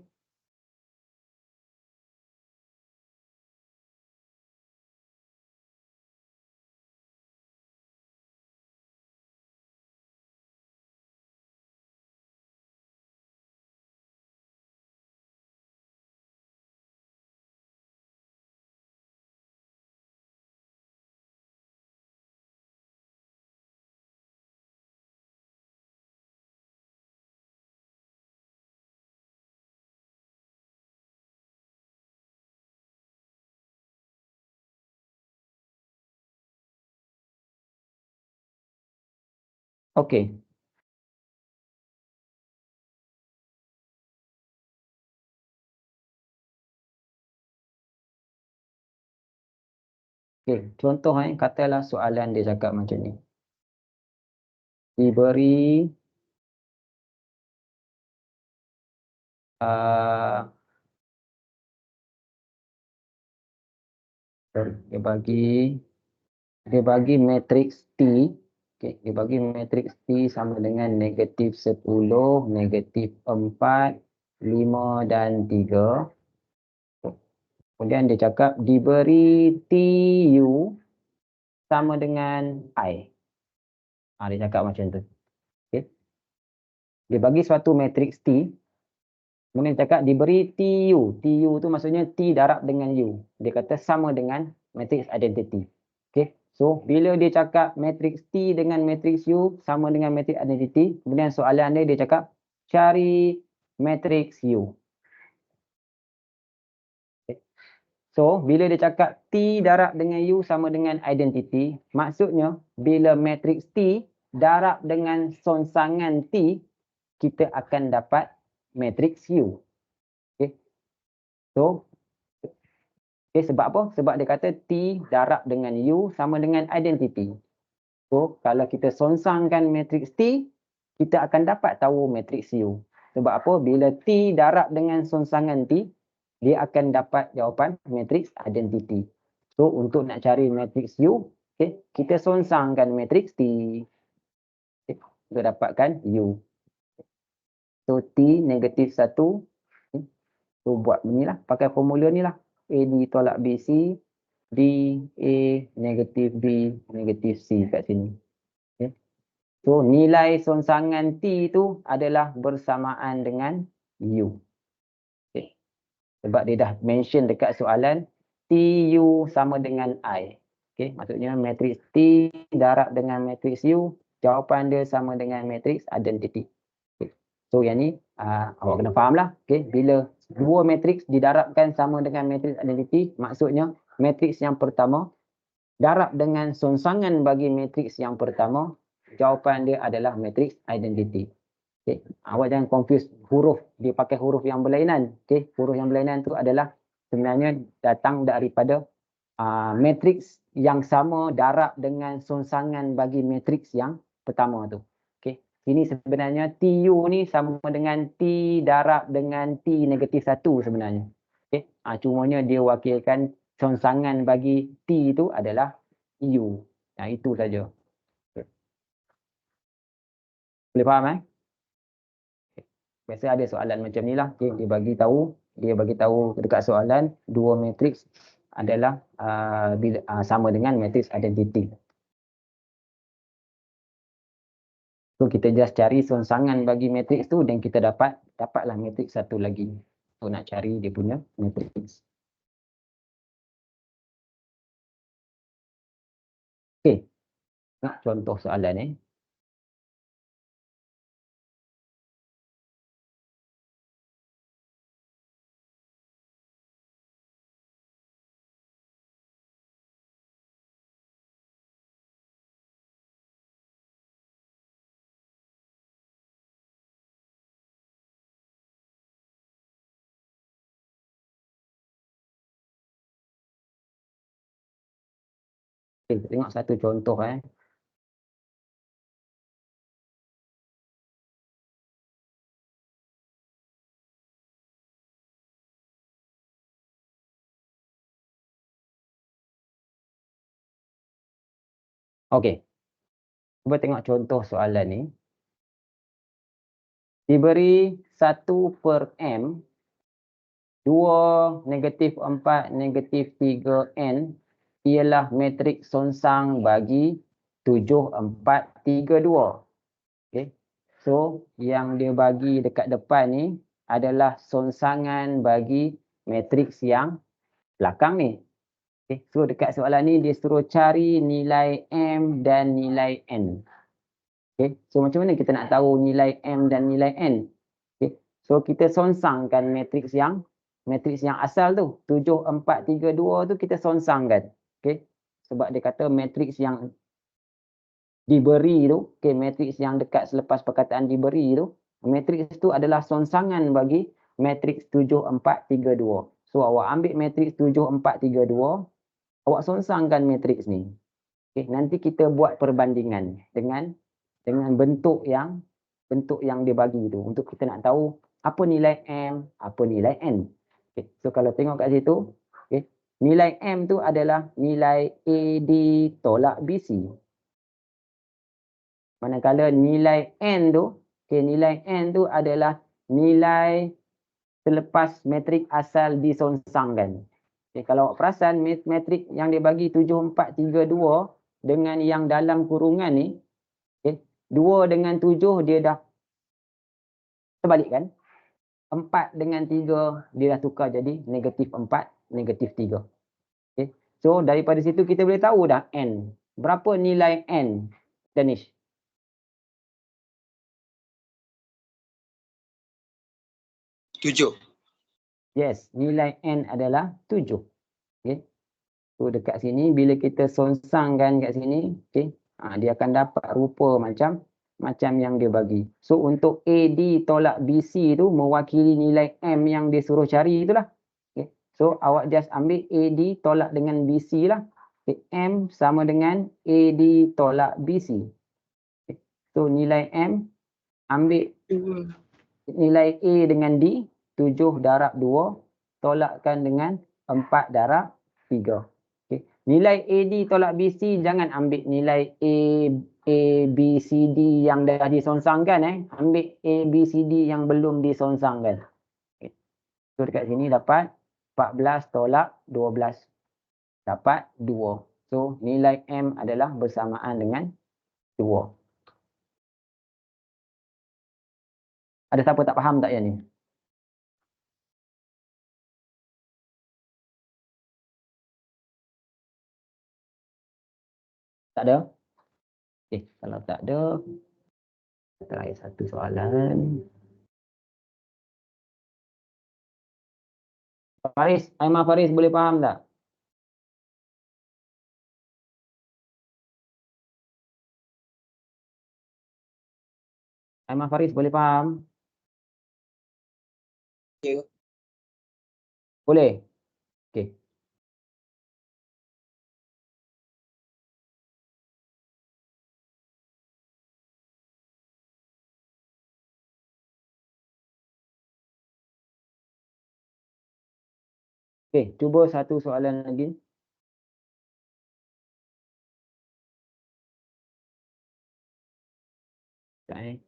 Okey. Okey, contoh katalah soalan dia cakap macam ni. Diberi dia bagi matriks T, okey, dia bagi matriks T sama dengan negatif 10, negatif 4, 5 dan 3. Kemudian dia cakap diberi TU sama dengan I. Dia cakap macam tu. Okey. Dia bagi suatu matriks T, kemudian cakap diberi TU. TU tu maksudnya T darab dengan U. Dia kata sama dengan matriks identity. Okey. So, bila dia cakap matriks T dengan matriks U sama dengan matriks identity, kemudian soalan dia cakap cari matriks U. Okay. So, bila dia cakap T darab dengan U sama dengan identity, maksudnya bila matriks T darab dengan songsangan T, kita akan dapat matriks U. Okay. So, sebab apa? Sebab dia kata T darab dengan U sama dengan identity. So, kalau kita songsangkan matriks T, kita akan dapat tahu matriks U. Sebab apa? Bila T darab dengan songsangan T, dia akan dapat jawapan matriks identity. So, untuk nak cari matriks U, okay, kita songsangkan matriks T. Okay, untuk dapatkan U. So, T negatif 1. Okay. So, buat beginilah. Pakai formula ni lah. AB tolak BC, D, A, negatif B, negatif C kat sini. Okay. So, nilai songsangan T tu adalah bersamaan dengan U. Okay. Sebab dia dah mention dekat soalan, TU sama dengan I. Okay. Maksudnya matriks T darab dengan matriks U, jawapan dia sama dengan matriks identity. Okay. So, yang ni awak kena faham lah. Okay. Bila dua matriks didarabkan sama dengan matriks identity, maksudnya matriks yang pertama darab dengan songsangan bagi matriks yang pertama, jawapan dia adalah matriks identity. Okay. Awak jangan confuse huruf, dia pakai huruf yang berlainan. Okay. Huruf yang berlainan tu adalah sebenarnya datang daripada matriks yang sama darab dengan songsangan bagi matriks yang pertama tu. Okay. Ini sebenarnya TU ni sama dengan T darab dengan T negatif 1 sebenarnya. Okay. Cumanya dia wakilkan songsangan bagi T itu adalah U. Itu saja. Okay. Boleh faham Okay. Biasa ada soalan macam ni lah. Okay. Dia bagi tahu dekat soalan dua matriks adalah sama dengan matriks identity. So, kita just cari songsangan bagi matriks tu dan kita dapatlah matriks satu lagi. So, nak cari dia punya matriks. Okey. Nak contoh soalan Okey, tengok satu contoh Okey. Cuba tengok contoh soalan ni. Diberi 1/m, 2, negatif 4, negatif 3n ialah matriks songsang bagi 7, 4, 3, 2. Okay. So, yang dia bagi dekat depan ni adalah songsangan bagi matriks yang belakang ni. Okay. So, dekat soalan ni dia suruh cari nilai M dan nilai N. Okay. So, macam mana kita nak tahu nilai M dan nilai N? Okay. So, kita songsangkan matriks yang asal tu. 7, 4, 3, 2 tu kita songsangkan. Okay. Sebab dia kata matriks yang diberi tu, okey, matriks yang dekat selepas perkataan diberi tu, matriks tu adalah songsangan bagi matriks 7, 4, 3, 2. So awak ambil matriks 7, 4, 3, 2, awak songsangkan matriks ni. Okey, nanti kita buat perbandingan dengan bentuk yang dia bagi tu untuk kita nak tahu apa nilai M, apa nilai N. Okey, so kalau tengok kat situ, okey, nilai M tu adalah nilai AD tolak BC. Manakala nilai N tu, okey, nilai N tu adalah nilai selepas matrik asal disongsangkan. Okay, kalau awak perasan matrik yang dia bagi 7, 4, 3, 2 dengan yang dalam kurungan ni, okay, 2 dengan 7 dia dah terbalik kan? 4 dengan 3 dia dah tukar jadi negatif 4, negatif 3. Okay. So daripada situ kita boleh tahu dah N. Berapa nilai N, Danish? Tujuh. Yes, nilai N adalah 7. Okay. So dekat sini bila kita songsangkan kat sini, okay, dia akan dapat rupa macam yang dia bagi. So untuk AD tolak BC tu mewakili nilai M yang dia suruh cari itulah. Okay. So awak just ambil AD tolak dengan BC lah. Okay. M sama dengan AD tolak BC. Okay. So nilai M ambil nilai A dengan D, 7 darab 2, tolakkan dengan 4 darab 3. Okay. Nilai AD tolak BC, jangan ambil nilai A, B, C, D yang dah disongsangkan. Ambil A, B, C, D yang belum disongsangkan. Okay. So dekat sini dapat 14 tolak 12. Dapat 2. So nilai M adalah bersamaan dengan 2. Ada siapa tak faham tak yang ni? Tak ada? Okay, kalau tak ada, terakhir satu soalan. Faris, Aimah Faris boleh faham tak? Aimah Faris boleh faham? Ya. Boleh? Okey. Okey, cuba satu soalan lagi. Okay.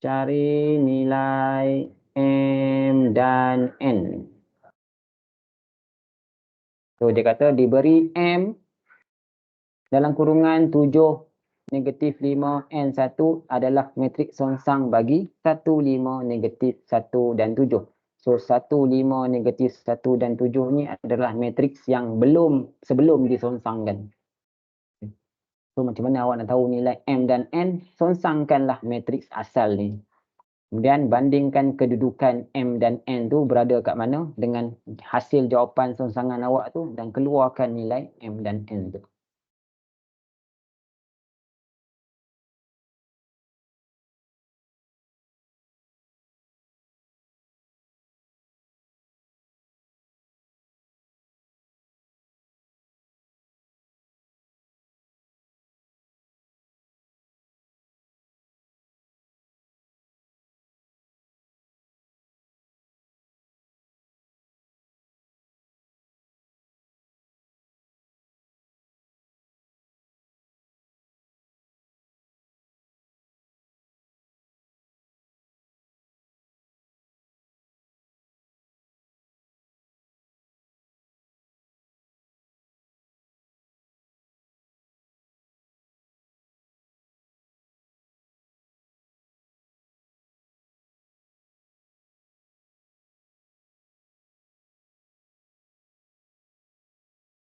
Cari nilai M dan N. So dia kata diberi M dalam kurungan 7 negatif 5 N 1 adalah matrik songsang bagi 1, 5 negatif 1 dan 7. So 1, 5 negatif 1 dan 7 ni adalah matriks yang sebelum disongsangkan. So macam mana awak nak tahu nilai M dan N? Songsangkanlah matriks asal ni. Kemudian bandingkan kedudukan M dan N tu berada kat mana dengan hasil jawapan songsangan awak tu dan keluarkan nilai M dan N tu.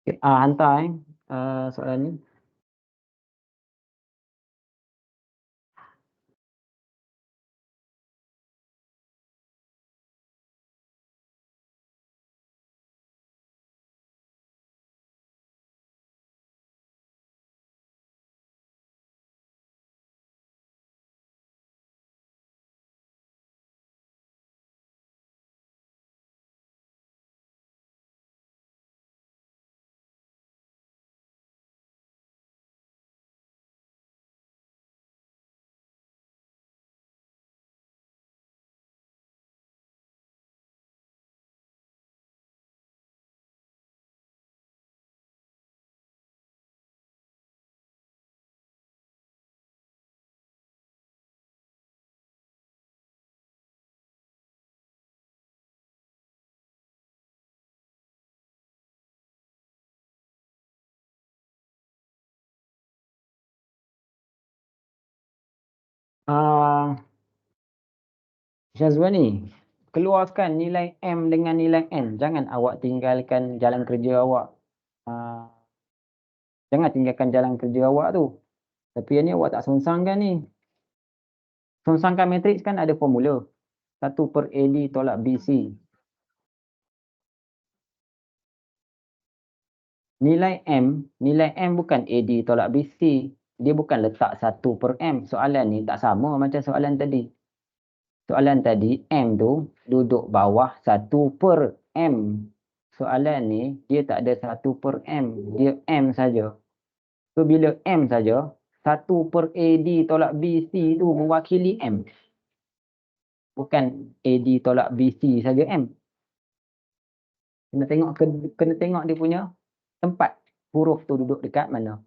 Okay, hantar soalan ni. Syazwani, keluarkan nilai M dengan nilai N. Jangan awak tinggalkan jalan kerja awak. Jangan tinggalkan jalan kerja awak tu. Tapi yang ni awak tak songsangkan ni. Songsangkan matriks kan ada formula. 1/AD tolak BC. Nilai M bukan AD tolak BC. Dia bukan letak 1/M. Soalan ni tak sama macam soalan tadi. Soalan tadi, M tu duduk bawah 1/M. Soalan ni, dia tak ada 1/M. Dia M saja. So, bila M saja, 1/AD tolak BC tu mewakili M. Bukan AD tolak BC saja M. Kena tengok dia punya tempat huruf tu duduk dekat mana.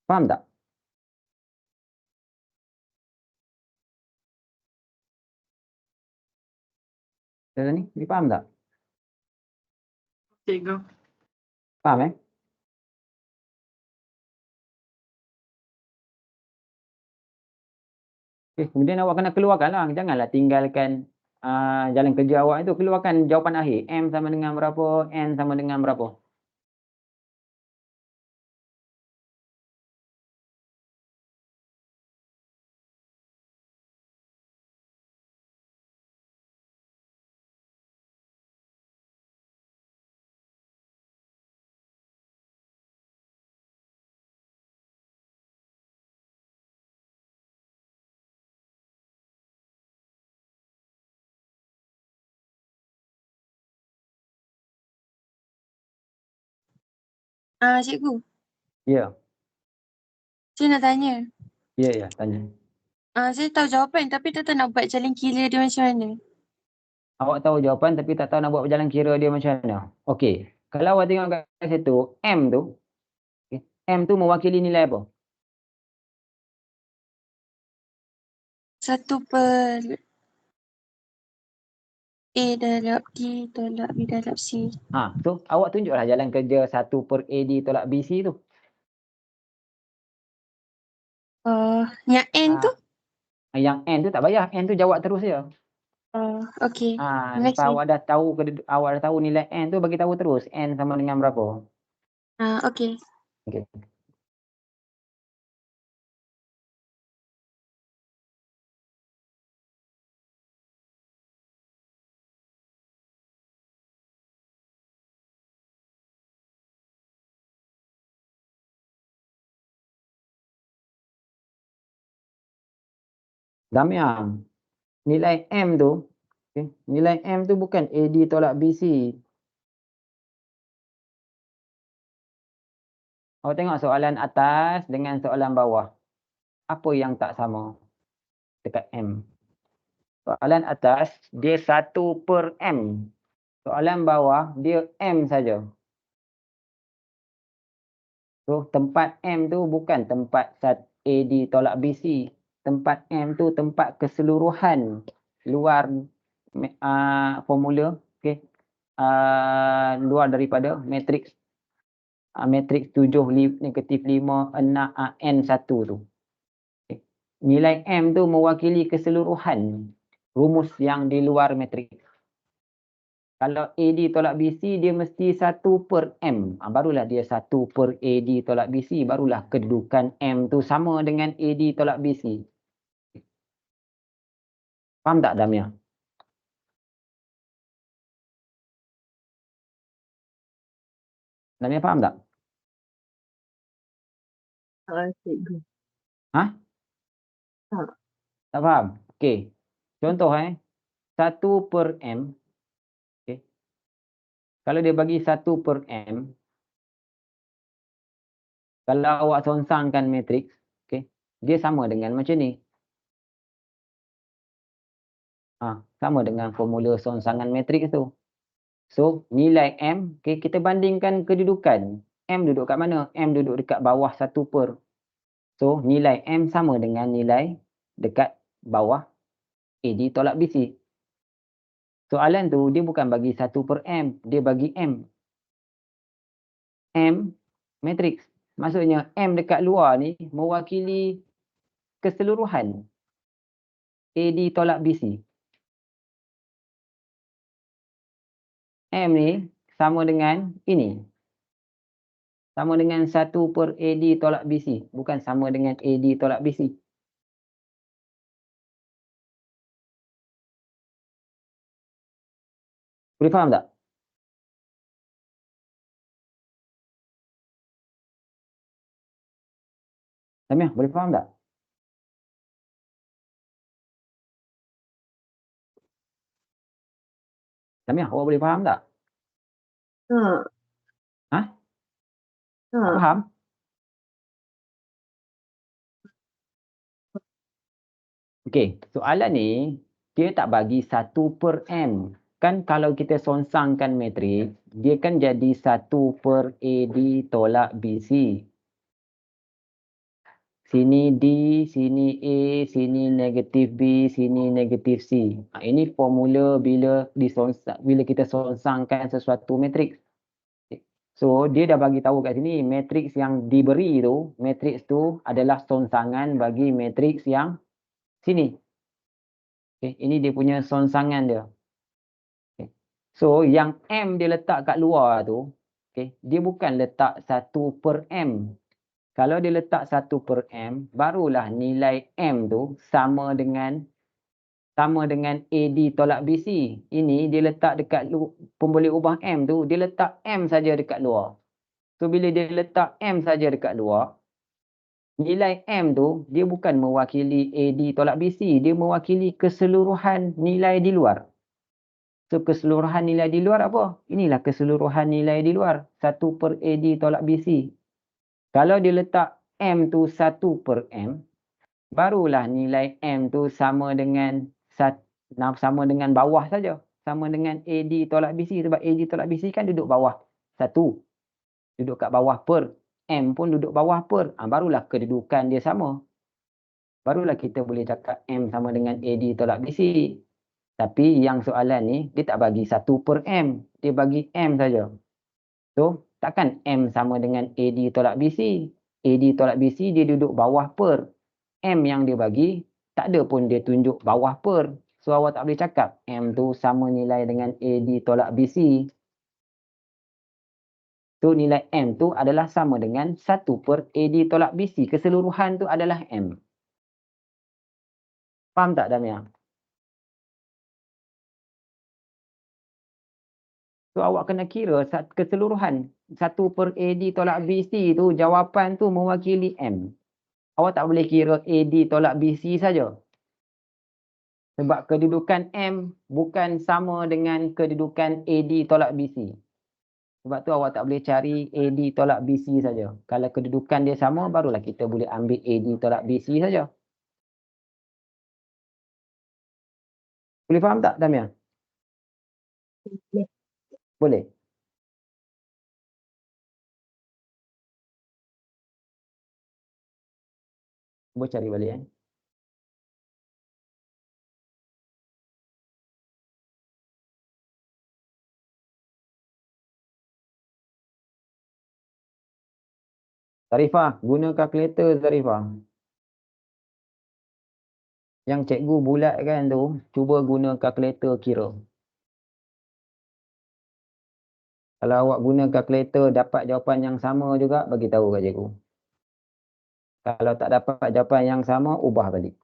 Faham tak? Ni, dia faham tak? Cikgu. Faham kemudian awak kena keluarkan lah. Janganlah tinggalkan jalan kerja awak itu. Keluarkan jawapan akhir. M sama dengan berapa? N sama dengan berapa? Cikgu, Ya, saya nak tanya. ya, tanya. Saya tahu jawapan tapi tak tahu nak buat jalan kira dia macam mana. Awak tahu jawapan tapi tak tahu nak buat jalan kira dia macam mana. Okey. Kalau awak tengok kat situ, M tu, M tu mewakili nilai apa? 1/A darab D tolak B darab C. So awak tunjuklah jalan kerja 1/AD tolak BC tu. Yang N tu? Yang N tu tak payah. N tu jawab terus je. Okey. Lepas awak dah tahu nilai N tu, bagi tahu terus N sama dengan berapa. Okey. Okey. Damian, nilai M tu, nilai M tu bukan AD tolak BC. Awak tengok soalan atas dengan soalan bawah. Apa yang tak sama dekat M? Soalan atas, dia 1/M. Soalan bawah, dia M saja. So, tempat M tu bukan tempat AD tolak BC. Tempat M tu tempat keseluruhan luar formula, luar daripada matriks 7, -5, 6, N1 tu. Nilai M tu mewakili keseluruhan rumus yang di luar matriks. Kalau AD tolak BC, dia mesti 1/M. Barulah dia 1/AD tolak BC. Barulah kedudukan M tu sama dengan AD tolak BC. Faham tak, Damia? Damia faham tak? Cikgu. Tak. Tak faham? Okey. Contoh 1/M. Kalau dia bagi 1/M, kalau awak songsangkan matriks, dia sama dengan macam ni. Sama dengan formula songsangan matriks tu. So, nilai M, kita bandingkan kedudukan. M duduk kat mana? M duduk dekat bawah 1/. So, nilai M sama dengan nilai dekat bawah AD tolak BC. Soalan tu, dia bukan bagi 1/M. Dia bagi M. M, matriks. Maksudnya M dekat luar ni mewakili keseluruhan AD tolak BC. M ni sama dengan ini. Sama dengan 1/AD tolak BC. Bukan sama dengan AD tolak BC. Boleh faham tak? Samia, boleh faham tak? Samia, awak boleh faham tak? Tak. Ha? Tak Tak. faham? Okey, soalan ni dia tak bagi 1/M. Kan kalau kita songsangkan matriks, dia kan jadi 1/AD tolak BC. Sini D, sini A, sini negatif B, sini negatif C. Ini formula bila kita songsangkan sesuatu matriks. So, dia dah bagi tahu kat sini, matriks yang diberi tu, matriks tu adalah songsangan bagi matriks yang sini. Okay, ini dia punya songsangan dia. Okay. So, yang M dia letak kat luar tu, okay, dia bukan letak 1/M. Kalau dia letak 1/M, barulah nilai M tu sama dengan AD tolak BC. Ini dia letak dekat pemboleh ubah M tu, dia letak M saja dekat luar. So, bila dia letak M saja dekat luar, nilai M tu dia bukan mewakili AD tolak BC, dia mewakili keseluruhan nilai di luar. So, keseluruhan nilai di luar apa? Inilah keseluruhan nilai di luar. 1/AD tolak BC. Kalau dia letak M tu 1/M, barulah nilai M tu sama dengan bawah saja. Sama dengan AD tolak BC. Sebab AD tolak BC kan duduk bawah 1. Duduk kat bawah per. M pun duduk bawah per. Barulah kedudukan dia sama. Barulah kita boleh cakap M sama dengan AD tolak BC. Tapi yang soalan ni, dia tak bagi 1/M. Dia bagi M saja. So, takkan M sama dengan AD tolak BC. AD tolak BC dia duduk bawah per. M yang dia bagi, tak ada pun dia tunjuk bawah per. So, awak tak boleh cakap M tu sama nilai dengan AD tolak BC. So, nilai M tu adalah sama dengan 1/AD tolak BC. Keseluruhan tu adalah M. Faham tak, Damia? So, awak kena kira keseluruhan. 1/AD tolak BC tu, jawapan tu mewakili M. Awak tak boleh kira AD tolak BC saja. Sebab kedudukan M bukan sama dengan kedudukan AD tolak BC. Sebab tu awak tak boleh cari AD tolak BC saja. Kalau kedudukan dia sama, barulah kita boleh ambil AD tolak BC saja. Boleh faham tak, Damia? Boleh. Boleh. Cuba cari balik. Zarifah, guna kalkulator Zarifah. Yang cikgu bulatkan tu, cuba guna kalkulator kira. Kalau awak guna kalkulator dapat jawapan yang sama juga, bagi tahu kat cikgu. Kalau tak dapat jawapan yang sama, ubah balik.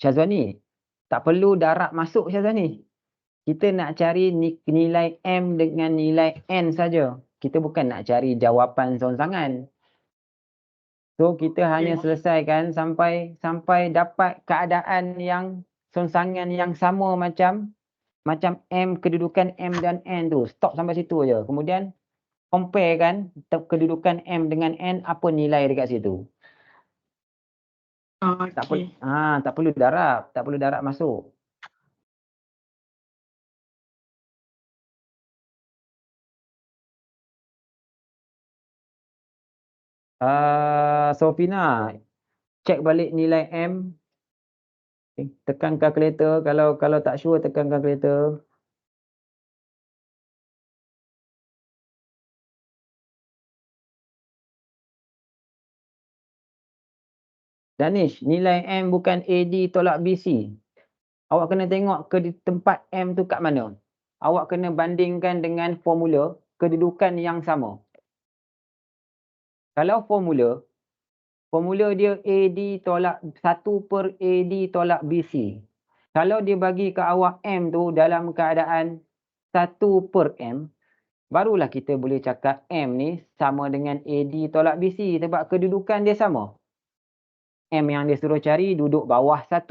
Syazwani, tak perlu darab masuk Syazwani. Kita nak cari nilai M dengan nilai N saja. Kita bukan nak cari jawapan songsangan. So, kita hanya selesaikan sampai dapat keadaan yang songsangan yang sama macam M, kedudukan M dan N tu. Stop sampai situ aja. Kemudian, compare kan kedudukan M dengan N, apa nilai dekat situ. Okay. Tak perlu darab masuk. Sofina, cek balik nilai M. Tekan kalkulator. Kalau tak sure, tekan kalkulator. Danish, nilai M bukan AD tolak BC. Awak kena tengok ke di tempat M tu kat mana. Awak kena bandingkan dengan formula kedudukan yang sama. Kalau formula dia AD tolak 1/AD tolak BC. Kalau dia bagi ke awak M tu dalam keadaan 1/M, barulah kita boleh cakap M ni sama dengan AD tolak BC sebab kedudukan dia sama. M yang dia suruh cari duduk bawah 1/.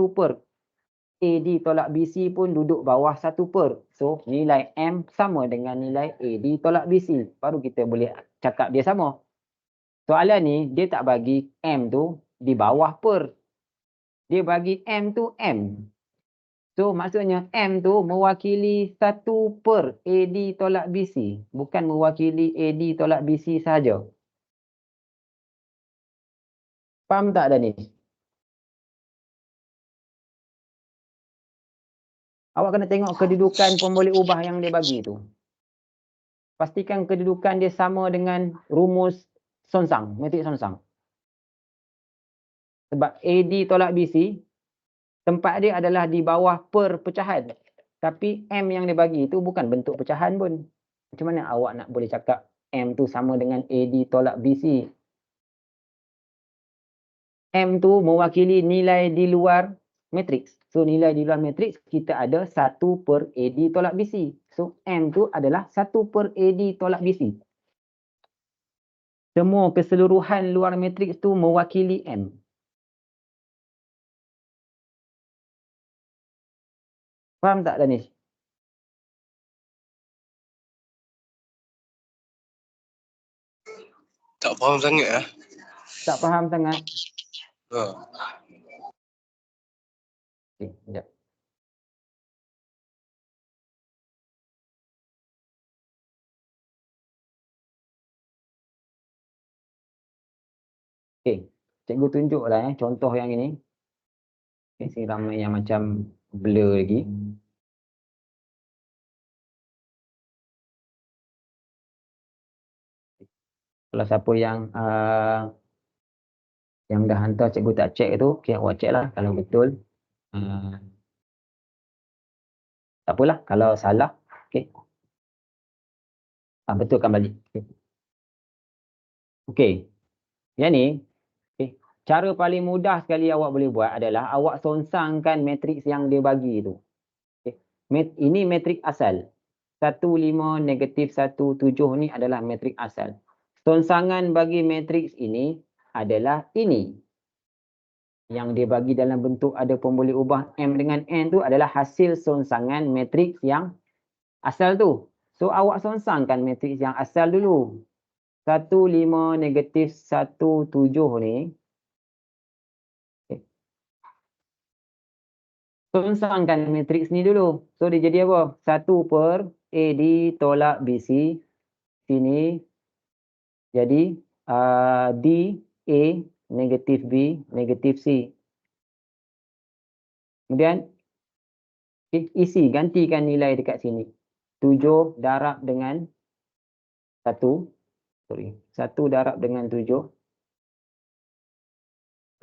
AD tolak BC pun duduk bawah 1/. So, nilai M sama dengan nilai AD tolak BC. Baru kita boleh cakap dia sama. Soalan ni, dia tak bagi M tu di bawah per. Dia bagi M tu M. So, maksudnya M tu mewakili 1/AD tolak BC. Bukan mewakili AD tolak BC sahaja. Faham tak, Danish? Awak kena tengok kedudukan pemboleh ubah yang dia bagi tu. Pastikan kedudukan dia sama dengan rumus Sonsang, metrik Sonsang. Sebab AD tolak BC, tempat dia adalah di bawah per pecahan. Tapi M yang dia bagi itu bukan bentuk pecahan pun. Macam mana awak nak boleh cakap M tu sama dengan AD tolak BC? M tu mewakili nilai di luar matriks. So, nilai di luar matriks kita ada 1/AD tolak BC. So, M tu adalah 1/AD tolak BC. Semua keseluruhan luar matriks tu mewakili M. Faham tak, Danish? Tak faham sangat lah. Tak faham sangat? Ha. Okey, sekejap. Okey, cikgu tunjuklah contoh yang ini. Okay, sini ramai yang macam blur lagi. Kalau siapa yang dah hantar cikgu tak check tu, okay, awak check lah kalau betul. Tak apalah, kalau salah, okay. Betulkan balik. Okay. Okay. Yang ni, okay. Cara paling mudah sekali awak boleh buat adalah awak sonsangkan matriks yang dia bagi tu. Okay. Ini matrik asal. 1, 5, negatif 1, 7 ni adalah matrik asal. Sonsangan bagi matriks ini adalah ini. Yang dia bagi dalam bentuk ada pemboleh ubah M dengan N tu adalah hasil sonsangan matriks yang asal tu. So, awak sonsangkan matriks yang asal dulu. 1, 5, negatif 1, 7 ni. Okay. Sonsangkan matriks ni dulu. So, dia jadi apa? 1/AD tolak BC. Sini. Jadi, D, A, negatif B, negatif C. Kemudian, isi, gantikan nilai dekat sini. 7 darab dengan 1. Sorry, 1 darab dengan 7.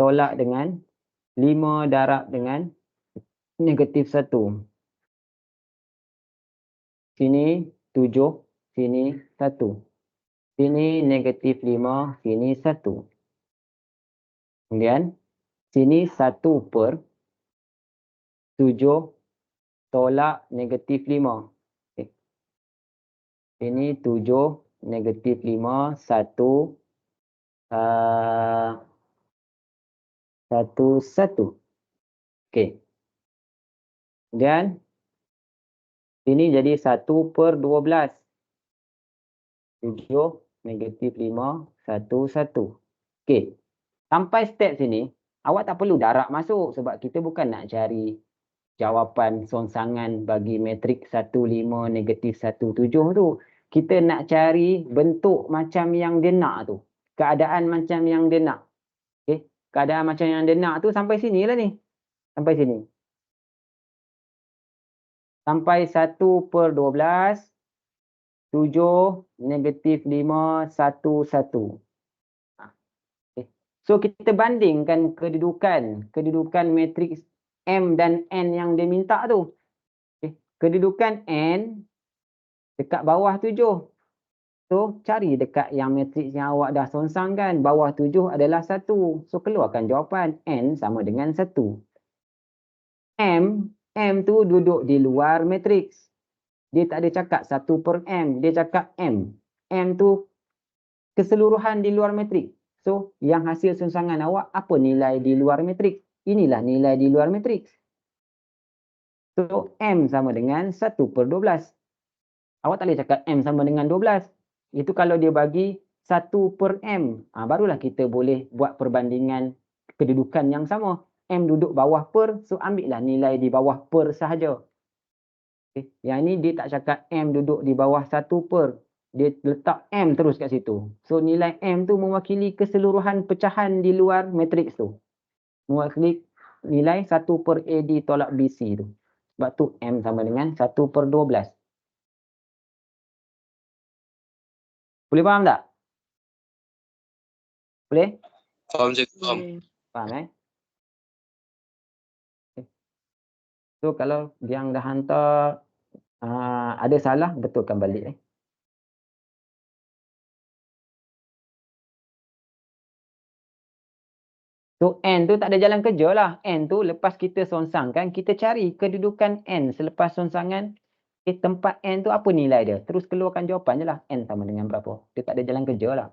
Tolak dengan 5 darab dengan negatif 1. Sini 7, sini 1. Sini negatif 5, sini 1. Kemudian, sini 1/7 tolak negatif 5. Okay. Sini 7, negatif 5, 1, 1. Okey. Kemudian, sini jadi 1/12. 7, negatif 5, 1. Okey. Sampai step sini, awak tak perlu darab masuk sebab kita bukan nak cari jawapan sonsangan bagi matrik 1, 5, negatif 1, 7 tu. Kita nak cari bentuk macam yang dia nak tu. keadaan macam yang dia nak. Okey, keadaan macam yang dia nak tu sampai sini lah ni. Sampai sini. Sampai 1/12, 7, -5, 1, 1. Okay. So kita bandingkan kedudukan matriks M dan N yang dia minta tu. Okay. Kedudukan N dekat bawah 7. So cari dekat yang matriks yang awak dah songsangkan. Bawah 7 adalah 1. So keluarkan jawapan N sama dengan 1. M tu duduk di luar matriks. Dia tak ada cakap 1/M. Dia cakap M. M tu keseluruhan di luar matriks. So, yang hasil songsangan awak, apa nilai di luar matriks? Inilah nilai di luar matriks. So, M sama dengan 1/12. Awak tak boleh cakap M sama dengan 12. Itu kalau dia bagi 1/M. Barulah kita boleh buat perbandingan kedudukan yang sama. M duduk bawah per, so ambillah nilai di bawah per sahaja. Okay. Yang ini dia tak cakap M duduk di bawah 1/. Dia letak M terus kat situ. So nilai M tu mewakili keseluruhan pecahan di luar matriks tu. Mewakili nilai 1/AD tolak BC tu. Sebab tu M sama dengan 1/12. Boleh faham tak? Boleh? Faham je, faham. Faham So kalau yang dah hantar ada salah, betulkan balik. So N tu tak ada jalan kerja lah. N tu lepas kita songsangkan, kita cari kedudukan N selepas songsangan. Tempat N tu apa nilai dia? Terus keluarkan jawapan je lah. N sama dengan berapa? Dia tak ada jalan kerja lah.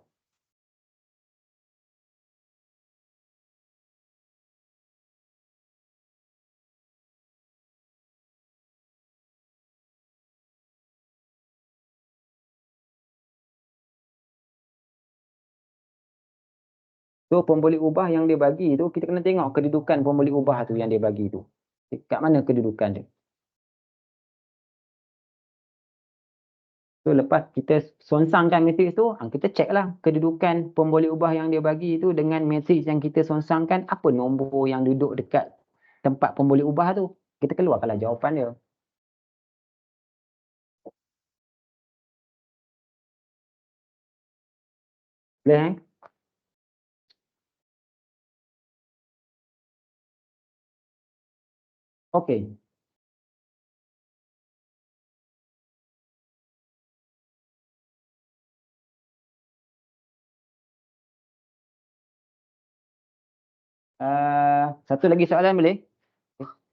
So pemboleh ubah yang dia bagi tu, kita kena tengok kedudukan pemboleh ubah tu yang dia bagi tu. Kat mana kedudukan dia? So lepas kita songsangkan matriks tu, kita check lah kedudukan pemboleh ubah yang dia bagi tu dengan matriks yang kita songsangkan, apa nombor yang duduk dekat tempat pemboleh ubah tu. Kita keluarkanlah jawapan dia. Boleh Okey. Satu lagi soalan boleh?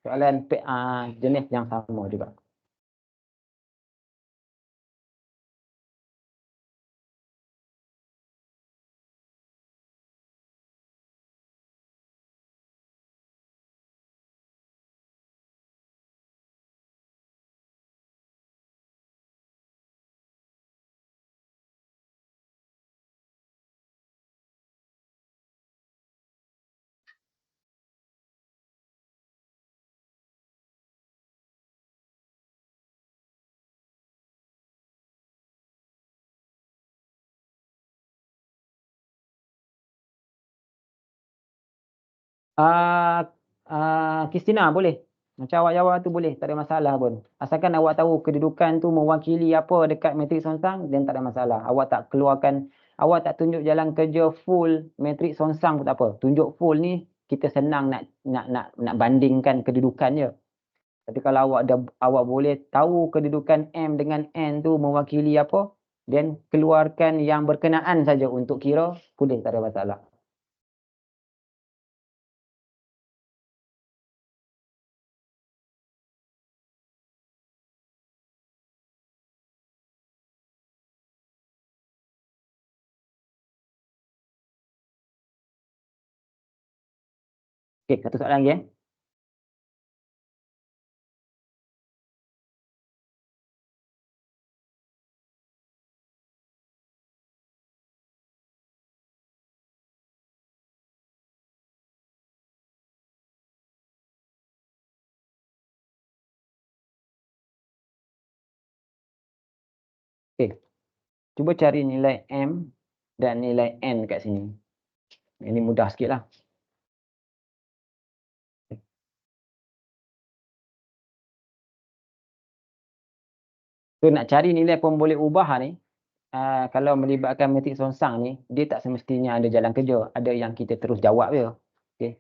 Soalan jenis yang sama juga. Kristina boleh. Macam awak jawab tu boleh, tak ada masalah pun. Asalkan awak tahu kedudukan tu mewakili apa dekat matriks songsang, dan tak ada masalah. Awak tak keluarkan, awak tak tunjuk jalan kerja full matriks songsang pun tak apa. Tunjuk full ni kita senang nak bandingkan kedudukan je. Tapi kalau awak boleh tahu kedudukan M dengan N tu mewakili apa, dan keluarkan yang berkenaan saja untuk kira, boleh, tak ada masalah. Okey, satu soalan lagi. Okey. Cuba cari nilai M dan nilai N kat sini. Ini mudah sikit lah. So nak cari nilai pemboleh ubah ni, kalau melibatkan matrik songsang ni, dia tak semestinya ada jalan kerja. Ada yang kita terus jawab je. Okay.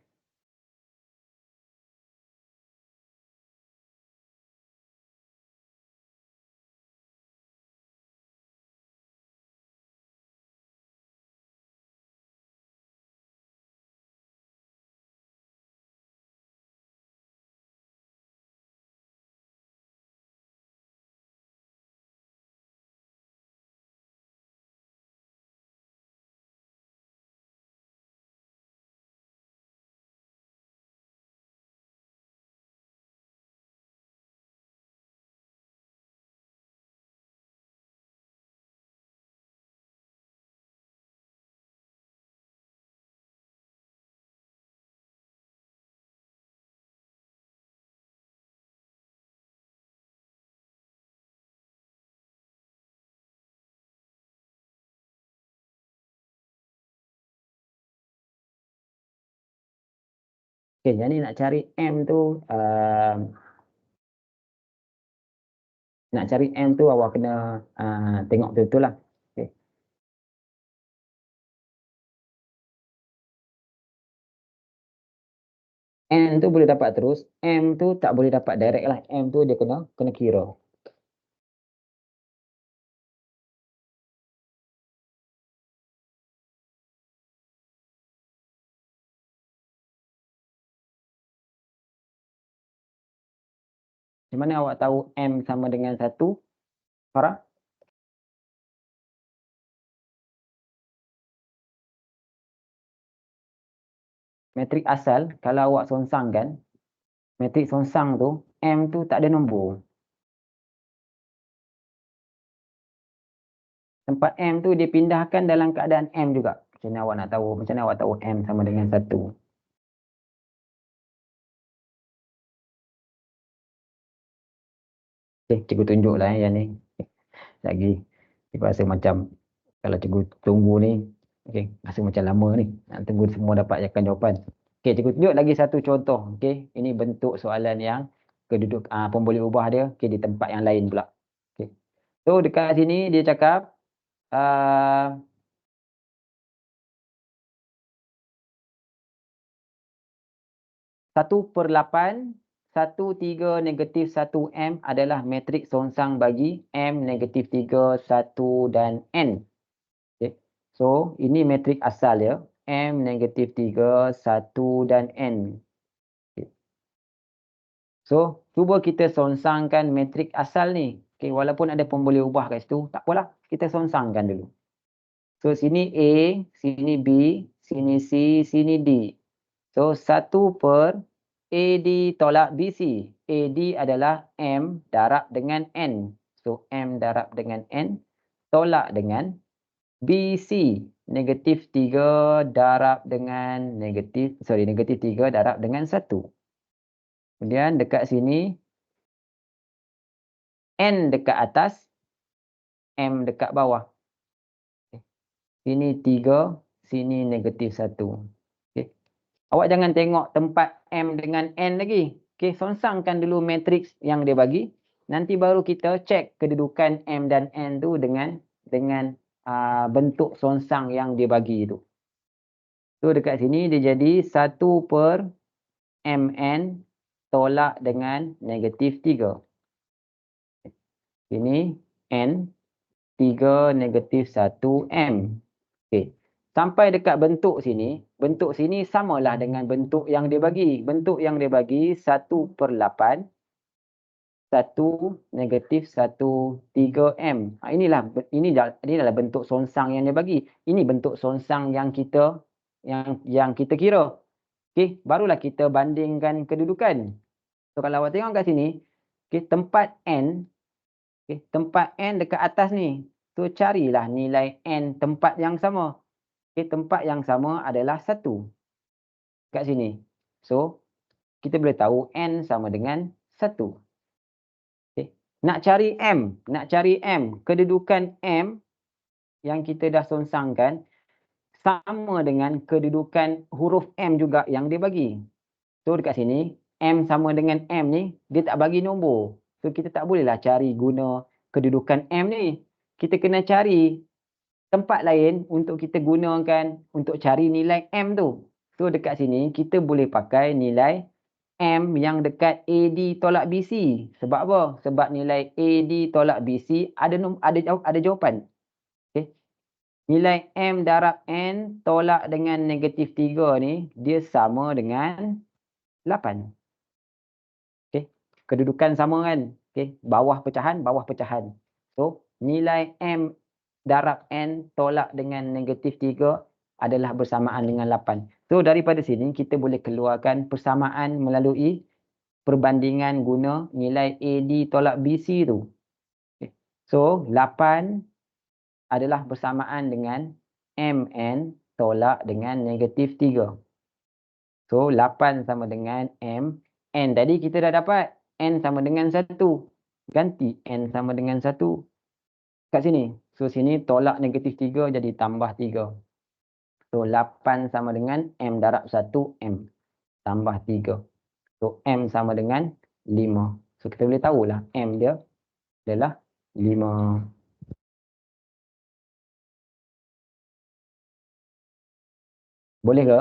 Okay, jadi nak cari M tu, awak kena tengok betul-betul lah. Okay. N tu boleh dapat terus, M tu tak boleh dapat direct lah. M tu dia kena kira. Di mana awak tahu M sama dengan 1? Farah? Matrik asal, kalau awak songsangkan, matrik songsang tu, M tu tak ada nombor. Tempat M tu dipindahkan dalam keadaan M juga. Macam mana awak nak tahu? Macam mana awak tahu M sama dengan 1? Okay, cikgu tunjuklah yang ni. Lagi, cikgu rasa macam kalau cikgu tunggu ni, okay, rasa macam lama ni. Nak tunggu semua dapat jawapan. Okay, cikgu tunjuk lagi satu contoh. Okay, ini bentuk soalan yang keduduk pemboleh ubah dia di tempat yang lain pula. Okay. So dekat sini dia cakap 1/8 13 negatif 1M adalah matrik songsang bagi M negatif 3, 1 dan N. Okay. So, ini matrik asal ya. M negatif 3, 1 dan N. Okay. So, cuba kita songsangkan matrik asal ni. Okay, walaupun ada pemboleh ubah kat situ, tak apalah. Kita songsangkan dulu. So, sini A, sini B, sini C, sini D. So, 1 per AD tolak BC. AD adalah M darab dengan N. So, M darab dengan N tolak dengan BC. Negatif 3 darab dengan negatif 3 darab dengan 1. Kemudian dekat sini, N dekat atas, M dekat bawah. Sini 3, sini negatif 1. Okay. Awak jangan tengok tempat M dengan N lagi. Okay, songsangkan dulu matriks yang dia bagi. Nanti baru kita cek kedudukan M dan N tu dengan bentuk songsang yang dia bagi tu. So dekat sini dia jadi 1 per Mn tolak dengan negatif 3. Ini N 3 negatif 1 M. Okay. Sampai dekat bentuk sini samalah dengan bentuk yang dia bagi. Bentuk yang dia bagi 1/8 1 negatif 1 3 M. Inilah bentuk songsang yang dia bagi. Ini bentuk songsang yang kita kira. Okey, barulah kita bandingkan kedudukan. So kalau awak tengok kat sini, okey, tempat N dekat atas ni. So carilah nilai N tempat yang sama. Okay, tempat yang sama adalah 1 kat sini. So, kita boleh tahu N sama dengan 1. Okay. Nak cari M. Kedudukan M yang kita dah sonsangkan sama dengan kedudukan huruf M juga yang dia bagi. So dekat sini M sama dengan M ni dia tak bagi nombor. So kita tak bolehlah cari guna kedudukan M ni. Kita kena cari tempat lain untuk kita gunakan untuk cari nilai M tu. So dekat sini kita boleh pakai nilai M yang dekat AD tolak BC. Sebab apa? Sebab nilai AD tolak BC ada jawapan. Okay. Nilai M darab N tolak dengan negatif 3 ni dia sama dengan 8. Okay. Kedudukan sama kan? Okay. Bawah pecahan. So nilai M darab N tolak dengan negatif 3 adalah bersamaan dengan 8. So daripada sini kita boleh keluarkan persamaan melalui perbandingan guna nilai AD tolak BC tu. Okay. So 8 adalah bersamaan dengan MN tolak dengan negatif 3. So 8 sama dengan M. N tadi kita dah dapat. N sama dengan 1. Ganti N sama dengan 1. Kat sini. So sini tolak negatif 3 jadi tambah 3. So 8 sama dengan M darab 1 M. Tambah 3. So M sama dengan 5. So kita boleh tahulah M dia adalah 5. Boleh ke?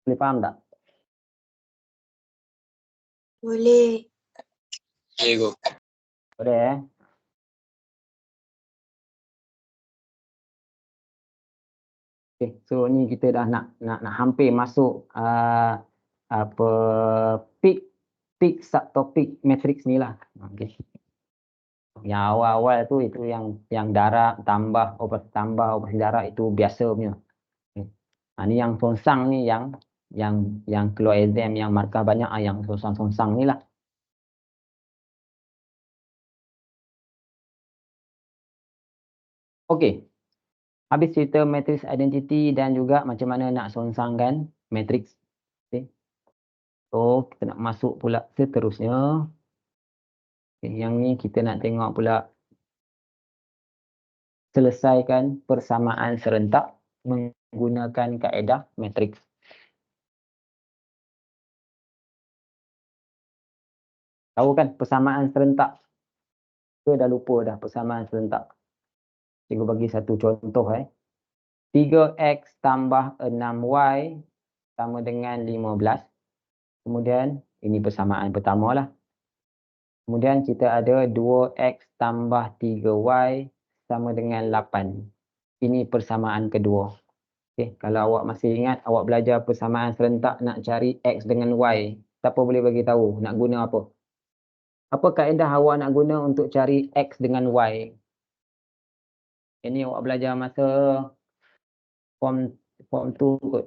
Boleh faham tak? Boleh. Okay, go. Boleh Okay, so ni kita dah nak hampir masuk apa peak subtopik matrix ni lah. Okay. Yang awal-awal tu itu yang darab tambah operasi darab itu biasa punya. Okay. Ni yang sonsang ni yang keluar exam yang markah banyak yang sonsang ni lah. Okey. Habis cerita matrix identity dan juga macam mana nak sonsangkan matrix. Okay. So kita nak masuk pula seterusnya. Okay, yang ni kita nak tengok pula selesaikan persamaan serentak menggunakan kaedah matrix. Tahu kan persamaan serentak? Kita dah lupa dah persamaan serentak. Cikgu bagi satu contoh 3x tambah 6y sama dengan 15. Kemudian ini persamaan pertama lah. Kemudian kita ada 2x tambah 3y sama dengan 8. Ini persamaan kedua. Okay. Kalau awak masih ingat, awak belajar persamaan serentak nak cari x dengan y. Siapa boleh bagi tahu nak guna apa? Apa kaedah awak nak guna untuk cari x dengan y? Ini awak belajar masa form 2 kot.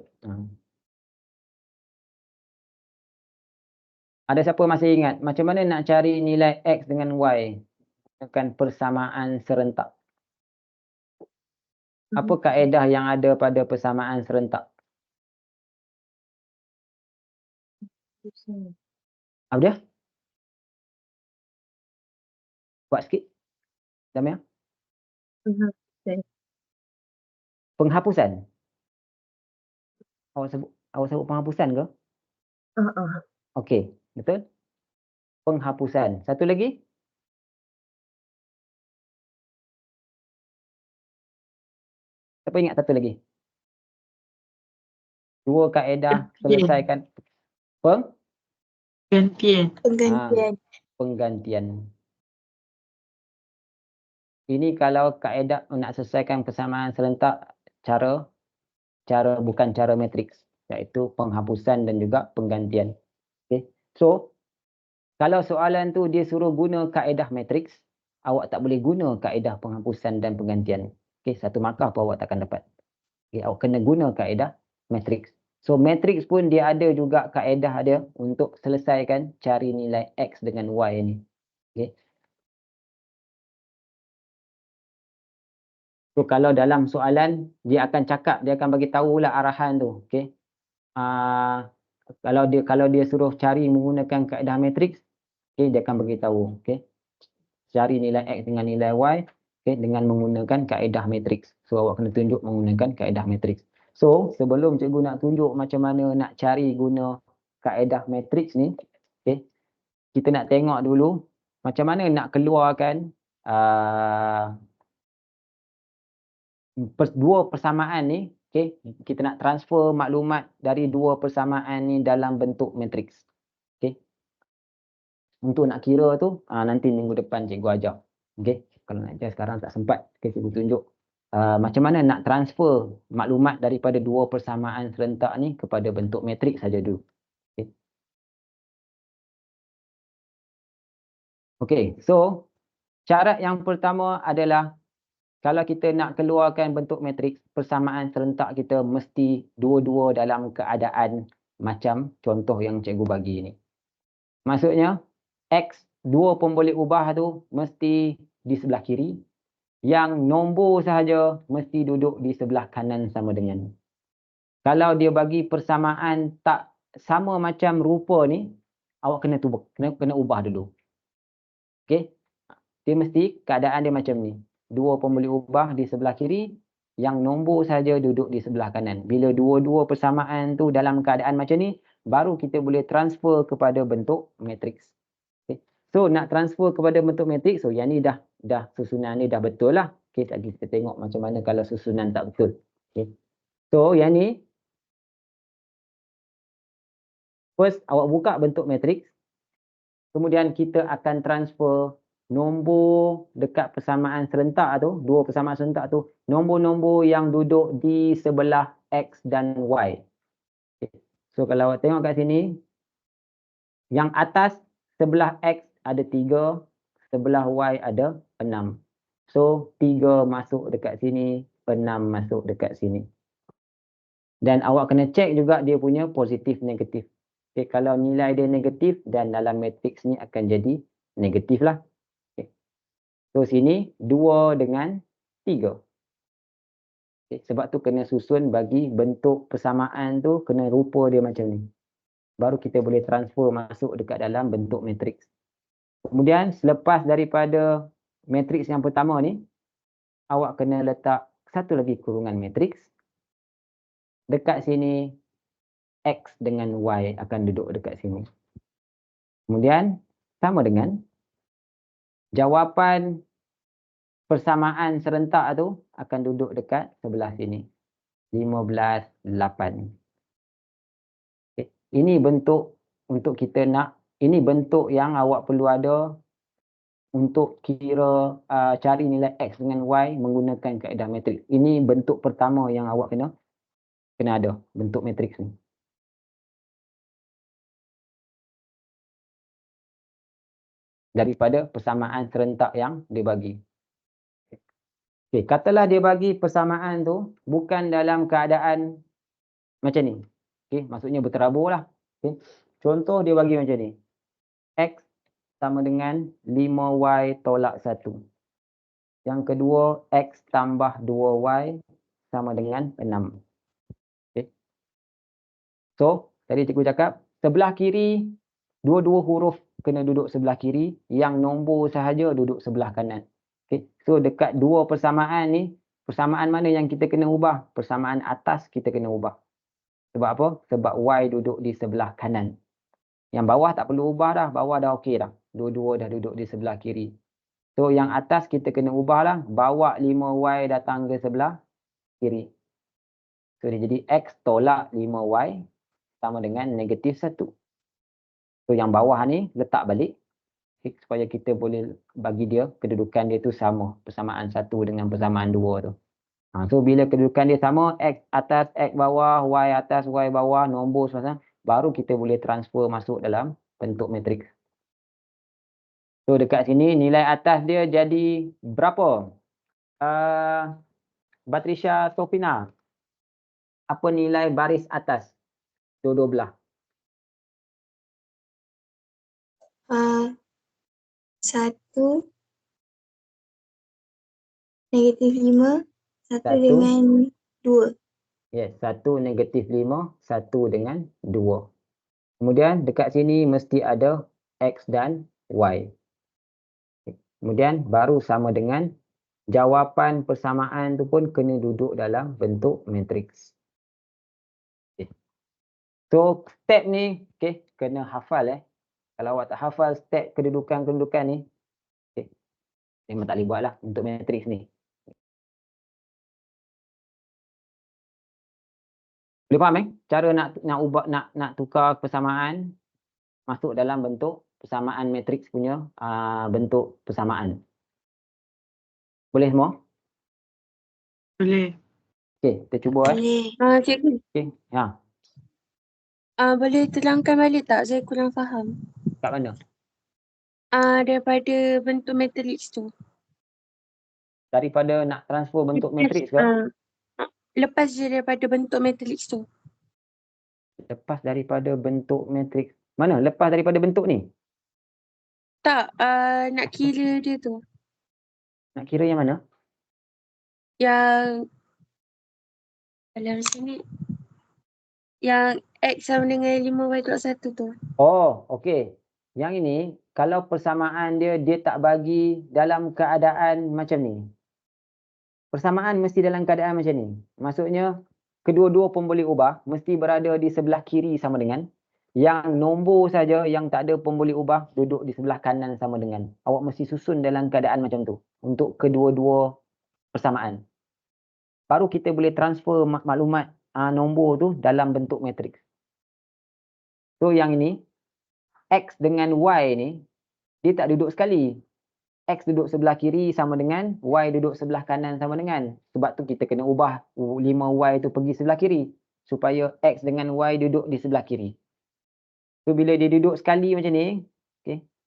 Ada siapa masih ingat macam mana nak cari nilai x dengan y dengan persamaan serentak? Apa kaedah yang ada pada persamaan serentak? Apa dia? Buat sikit. Damia? Penghapusan. Awak sebut penghapusan ke? Okey, betul. Penghapusan. Satu lagi? Siapa ingat satu lagi? Dua kaedah selesaikan penggantian. Ini kalau kaedah nak selesaikan persamaan serentak bukan cara matriks, iaitu penghapusan dan juga penggantian. Okay. So kalau soalan tu dia suruh guna kaedah matriks, awak tak boleh guna kaedah penghapusan dan penggantian. Okay, satu markah pun awak takkan dapat. Okay, awak kena guna kaedah matriks. So matriks pun dia ada juga kaedah dia untuk selesaikan cari nilai x dengan y ni. Okay. So kalau dalam soalan dia akan cakap, dia akan bagi tahulah arahan tu. Okay. Kalau dia suruh cari menggunakan kaedah matriks, okey, dia akan beritahu, okey. Cari nilai X dengan nilai Y, okey, dengan menggunakan kaedah matriks. So awak kena tunjuk menggunakan kaedah matriks. So sebelum cikgu nak tunjuk macam mana nak cari guna kaedah matriks ni, okey, kita nak tengok dulu macam mana nak keluarkan dua persamaan ni, okey, kita nak transfer maklumat dari dua persamaan ni dalam bentuk matriks. Okey. Untuk nak kira tu nanti minggu depan cikgu ajar. Okey. Kalau nak ajar sekarang tak sempat, okey, cikgu tunjuk macam mana nak transfer maklumat daripada dua persamaan serentak ni kepada bentuk matriks saja dulu. Okey. Okey, so syarat yang pertama adalah kalau kita nak keluarkan bentuk matriks, persamaan serentak kita mesti dua-dua dalam keadaan macam contoh yang cikgu bagi ni. Maksudnya, X, dua pun boleh ubah tu mesti di sebelah kiri. Yang nombor sahaja mesti duduk di sebelah kanan sama dengan. Kalau dia bagi persamaan tak sama macam rupa ni, awak kena ubah dulu. Okey? Dia mesti keadaan dia macam ni. Dua pun boleh ubah di sebelah kiri, yang nombor saja duduk di sebelah kanan. Bila dua-dua persamaan tu dalam keadaan macam ni, baru kita boleh transfer kepada bentuk matriks. Okay. So nak transfer kepada bentuk matriks, so yang ni dah susunan ni dah betul lah. Okay, lagi kita tengok macam mana kalau susunan tak betul. Okay. So yang ni, first awak buka bentuk matriks, kemudian kita akan transfer nombor dekat persamaan serentak tu, dua persamaan serentak tu, nombor-nombor yang duduk di sebelah X dan Y. Okay. So kalau awak tengok kat sini, yang atas sebelah X ada 3, sebelah Y ada 6. So 3 masuk dekat sini, 6 masuk dekat sini. Dan awak kena cek juga dia punya positif negatif. Okay, kalau nilai dia negatif dan dalam matriks ni akan jadi negatif lah. So sini 2 dengan 3. Okay, sebab tu kena susun bagi bentuk persamaan tu kena rupa dia macam ni. Baru kita boleh transfer masuk dekat dalam bentuk matriks. Kemudian selepas daripada matriks yang pertama ni, awak kena letak satu lagi kurungan matriks. Dekat sini X dengan Y akan duduk dekat sini. Kemudian sama dengan jawapan persamaan serentak tu akan duduk dekat sebelah sini. 15, 8. Okay. Ini bentuk untuk kita nak, ini bentuk yang awak perlu ada untuk kira cari nilai X dengan Y menggunakan kaedah matriks. Ini bentuk pertama yang awak kena ada, bentuk matriks ni. Daripada persamaan serentak yang dia bagi. Okay, katalah dia bagi persamaan tu bukan dalam keadaan macam ni. Okay, maksudnya berterabur lah. Okay. Contoh dia bagi macam ni. X sama dengan 5Y tolak 1. Yang kedua, X tambah 2Y sama dengan 6. Okay. So, tadi cikgu cakap, sebelah kiri, dua-dua huruf kena duduk sebelah kiri, yang nombor sahaja duduk sebelah kanan. Okay. So dekat dua persamaan ni, persamaan mana yang kita kena ubah? Persamaan atas kita kena ubah. Sebab apa? Sebab Y duduk di sebelah kanan. Yang bawah tak perlu ubah dah, bawah dah okey dah. Dua-dua dah duduk di sebelah kiri. So yang atas kita kena ubah lah, bawa 5Y datang ke sebelah kiri. So dia jadi X tolak 5Y sama dengan negatif 1. So yang bawah ni letak balik. Supaya kita boleh bagi dia kedudukan dia tu sama, persamaan 1 dengan persamaan 2 tu. So bila kedudukan dia sama, X atas, X bawah, Y atas, Y bawah, nombor semasa, baru kita boleh transfer masuk dalam bentuk matriks. So dekat sini nilai atas dia jadi berapa? Batrisha Sofina, apa nilai baris atas? Dua-dua belah. 1 negatif 5, 1 dengan 2. Yes, 1 negatif 5, 1 dengan 2. Kemudian dekat sini mesti ada X dan Y. Kemudian baru sama dengan jawapan persamaan tu pun kena duduk dalam bentuk matriks. Okay. So step ni kena hafal Kalau awak tak hafal step kedudukan-kedudukan ni, memang tak boleh buat lah untuk matriks ni. Boleh faham cara nak ubah nak tukar persamaan masuk dalam bentuk persamaan matriks punya bentuk persamaan. Boleh semua? Boleh. Okey, kita cuba Boleh. Cikgu, Okey. Ha, boleh terangkan balik tak? Saya kurang faham. kat mana? Daripada bentuk matriks tu. Daripada nak transfer bentuk matriks ke? Lepas je daripada bentuk matriks tu. Lepas daripada bentuk matriks. Mana? Lepas daripada bentuk ni? Tak, nak kira dia tu. Nak kira yang mana? Yang dalam sini. Yang X sama dengan 5Y + 1 tu. Oh, okey. Yang ini, kalau persamaan dia tak bagi dalam keadaan macam ni. Persamaan mesti dalam keadaan macam ni. Maksudnya, kedua-dua pun boleh ubah. Mesti berada di sebelah kiri sama dengan. Yang nombor saja yang tak ada pun boleh ubah, duduk di sebelah kanan sama dengan. Awak mesti susun dalam keadaan macam tu. Untuk kedua-dua persamaan. Baru kita boleh transfer maklumat nombor tu dalam bentuk matriks. So yang ini, X dengan Y ni, dia tak duduk sekali. X duduk sebelah kiri sama dengan, Y duduk sebelah kanan sama dengan. Sebab tu kita kena ubah 5Y tu pergi sebelah kiri. Supaya X dengan Y duduk di sebelah kiri. So bila dia duduk sekali macam ni,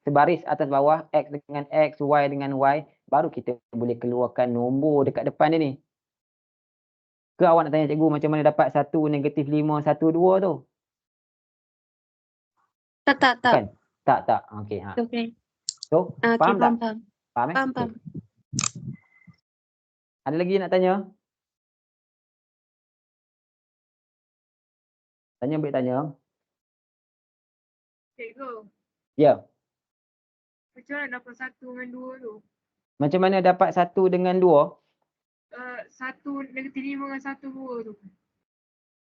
sebaris atas bawah, X dengan X, Y dengan Y, baru kita boleh keluarkan nombor dekat depan dia ni. Ke awak nak tanya cikgu macam mana dapat 1, -5, 1, 2 tu? Tak. Kan? Tak. Okey. Okay. So, Okay, faham tak? faham. Faham Faham. Okey. Ada lagi nak tanya? Tanya, boleh tanya. Cikgu, Ya. macam mana dapat 1 dengan 2 tu? Macam mana dapat 1 dengan 2? 1 -5 dengan 1, 2 tu.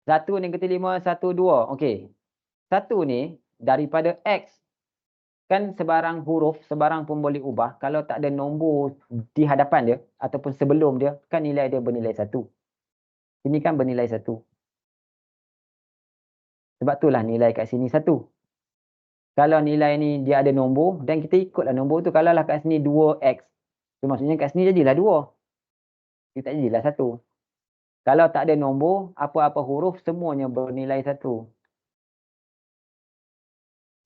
1 -5, 1, 2. Okey. 1 ni daripada X. Kan sebarang huruf, sebarang pun boleh ubah. Kalau tak ada nombor di hadapan dia ataupun sebelum dia, kan nilai dia bernilai 1. Ini kan bernilai 1. Sebab itulah nilai kat sini 1. Kalau nilai ni dia ada nombor, dan kita ikutlah nombor tu. Kalau lah kat sini 2X, so maksudnya kat sini jadilah 2. Dia tak jadilah 1. Kalau tak ada nombor, apa-apa huruf semuanya bernilai 1.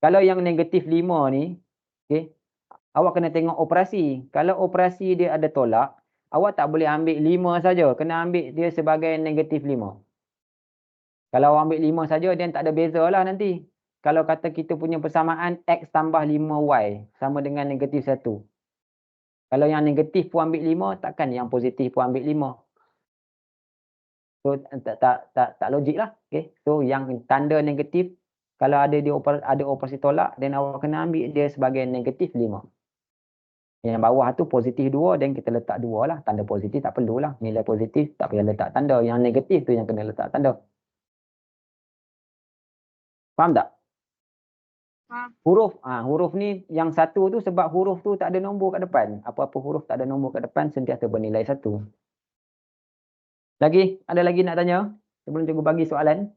Kalau yang negatif 5 ni, awak kena tengok operasi. Kalau operasi dia ada tolak, awak tak boleh ambil 5 saja. Kena ambil dia sebagai negatif 5. Kalau awak ambil 5 saja, dia tak ada beza lah nanti. Kalau kata kita punya persamaan X tambah 5Y sama dengan negatif 1. Kalau yang negatif pun ambil 5, takkan yang positif pun ambil 5. So tak logik lah. So yang tanda negatif, kalau ada operasi tolak, dan awak kena ambil dia sebagai negatif 5. Yang bawah tu positif 2, dan kita letak 2 lah. Tanda positif tak perlulah. Nilai positif tak payah letak tanda. Yang negatif tu yang kena letak tanda. Faham tak? Faham. Huruf ni yang 1 tu sebab huruf tu tak ada nombor kat depan. Apa-apa huruf tak ada nombor kat depan sentiasa bernilai 1. Lagi? Ada lagi nak tanya? Sebelum cikgu bagi soalan.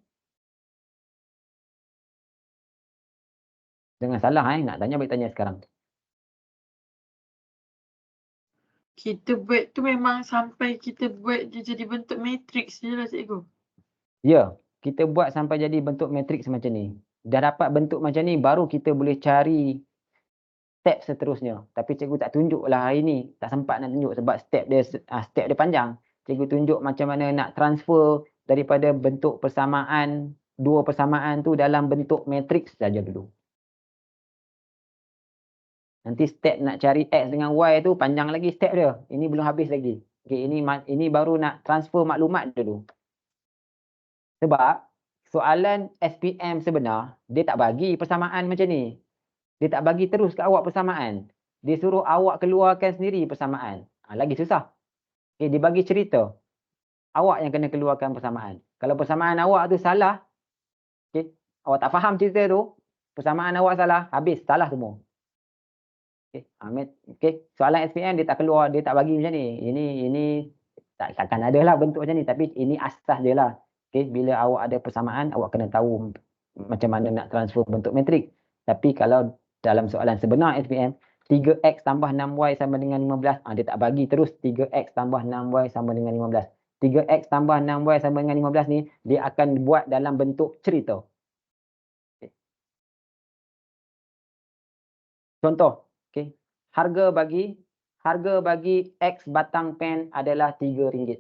Jangan salah nak tanya, baik tanya sekarang. Kita buat tu memang sampai kita buat dia jadi bentuk matriks je lah cikgu. Ya, kita buat sampai jadi bentuk matriks macam ni. Dah dapat bentuk macam ni, baru kita boleh cari step seterusnya. Tapi cikgu tak tunjuk lah hari ni. Tak sempat nak tunjuk sebab step dia panjang. Cikgu tunjuk macam mana nak transfer daripada bentuk persamaan, dua persamaan tu dalam bentuk matriks saja dulu. Nanti step nak cari X dengan Y tu panjang lagi step dia. Ini belum habis lagi. Okay, ini baru nak transfer maklumat dulu. Sebab soalan SPM sebenar, dia tak bagi persamaan macam ni. Dia tak bagi terus ke awak persamaan. Dia suruh awak keluarkan sendiri persamaan. Lagi susah. Okay, dia bagi cerita. Awak yang kena keluarkan persamaan. Kalau persamaan awak tu salah, okay, awak tak faham cerita tu, persamaan awak salah, habis, salah semua. Okay, soalan SPM dia tak keluar, dia tak bagi macam ni. Ini takkan ada lah bentuk macam ni, tapi ini asas dia lah. Okay, bila awak ada persamaan, awak kena tahu macam mana nak transfer bentuk matrik. Tapi kalau dalam soalan sebenar SPM, 3x tambah 6y sama dengan 15, dia tak bagi terus 3x tambah 6y sama dengan 15. 3x tambah 6y sama dengan 15 ni, dia akan buat dalam bentuk cerita. Okay. Contoh, okay. Harga bagi X batang pen adalah RM3.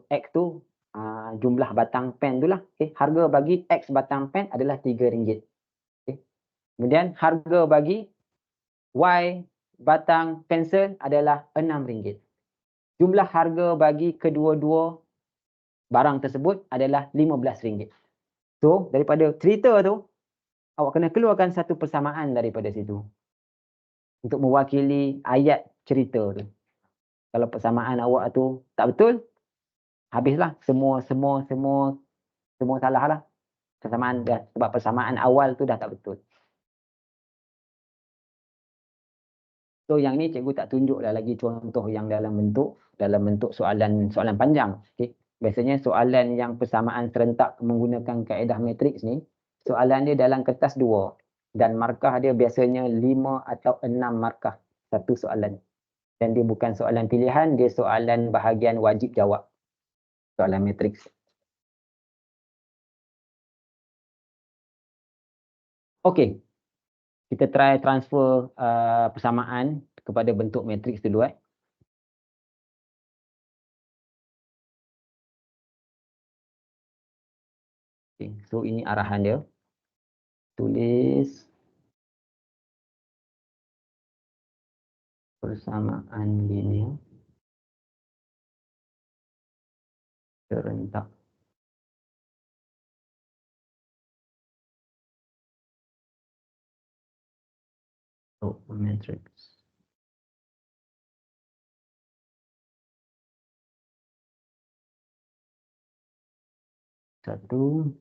X tu jumlah batang pen tu lah. Okay. Harga bagi X batang pen adalah RM3. Okay. Kemudian harga bagi Y batang pensel adalah RM6. Jumlah harga bagi kedua-dua barang tersebut adalah RM15. So, daripada cerita tu, awak kena keluarkan satu persamaan daripada situ. Untuk mewakili ayat cerita tu. Kalau persamaan awak tu tak betul, habislah semua salah lah. Persamaan dah, sebab persamaan awal tu dah tak betul. So yang ni cikgu tak tunjuklah lagi contoh yang dalam bentuk soalan panjang. Okay. Biasanya soalan yang persamaan serentak menggunakan kaedah matriks ni, soalan dia dalam kertas 2 dan markah dia biasanya 5 atau 6 markah satu soalan. Dan dia bukan soalan pilihan, dia soalan bahagian wajib jawab. Soalan matriks. Okey. Kita try transfer persamaan kepada bentuk matriks dulu. Okay. So ini arahan dia. Tulis persamaan linear serentak. So matriks. Satu.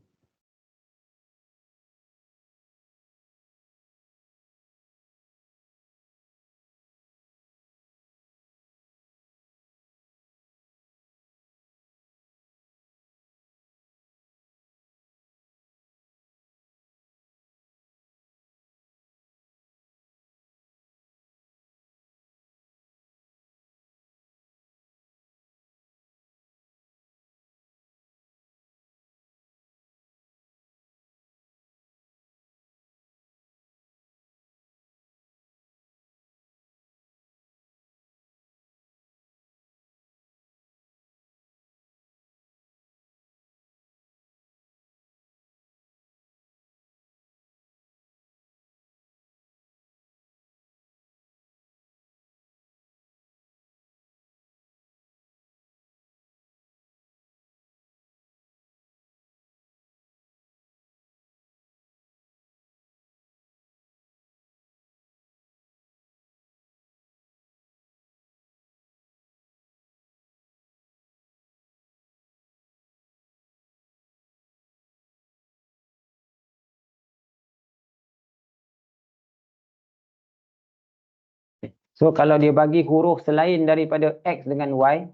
So kalau dia bagi huruf selain daripada X dengan Y,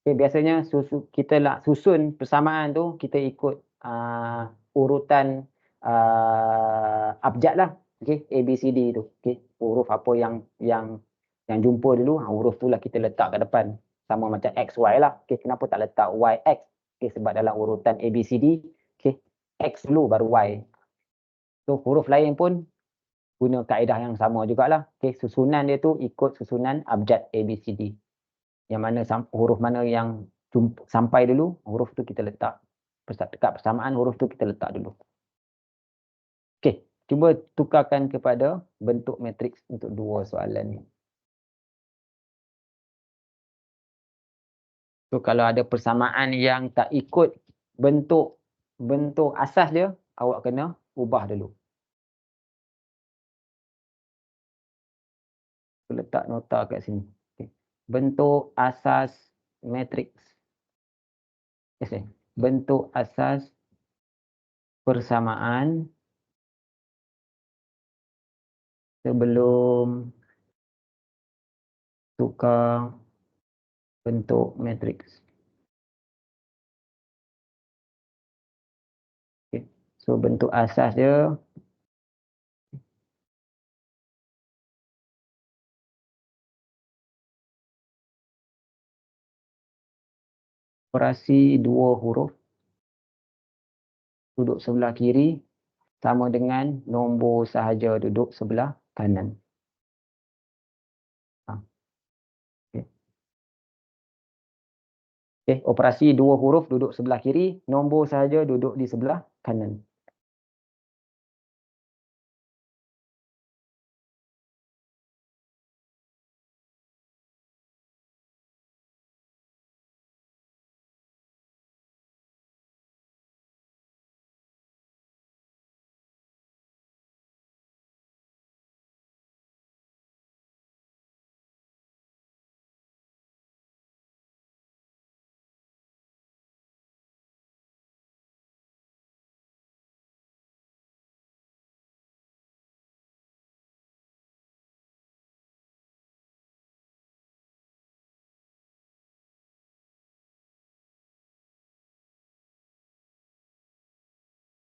okay, biasanya kita nak susun persamaan tu, kita ikut urutan abjad lah. Okay, A, B, C, D tu. Okay, huruf apa yang jumpa dulu, huruf tu lah kita letak kat depan. Sama macam X, Y lah. Okay, kenapa tak letak Y, X? Okay, sebab dalam urutan A, B, C, D, okay, X dulu baru Y. So huruf lain pun guna kaedah yang sama jugalah. Okay, susunan dia tu ikut susunan abjad A, B, C, D. Yang mana huruf mana yang sampai dulu, huruf tu kita letak. Dekat persamaan, huruf tu kita letak dulu. Okay, cuba tukarkan kepada bentuk matriks untuk dua soalan ni. So kalau ada persamaan yang tak ikut bentuk asas dia awak kena ubah dulu. Aku letak nota kat sini. Okay. Bentuk asas matriks. Bentuk asas persamaan sebelum tukar bentuk matriks. Okay. So bentuk asas dia operasi dua huruf duduk sebelah kiri sama dengan nombor sahaja duduk sebelah kanan. Okay. Operasi dua huruf duduk sebelah kiri, nombor sahaja duduk di sebelah kanan.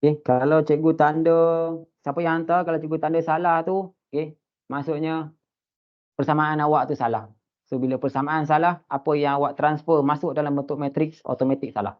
Okay. Kalau cikgu tanda, siapa yang hantar kalau cikgu tanda salah tu, okay, maksudnya persamaan awak tu salah. So bila persamaan salah, apa yang awak transfer masuk dalam bentuk matriks, automatik salah.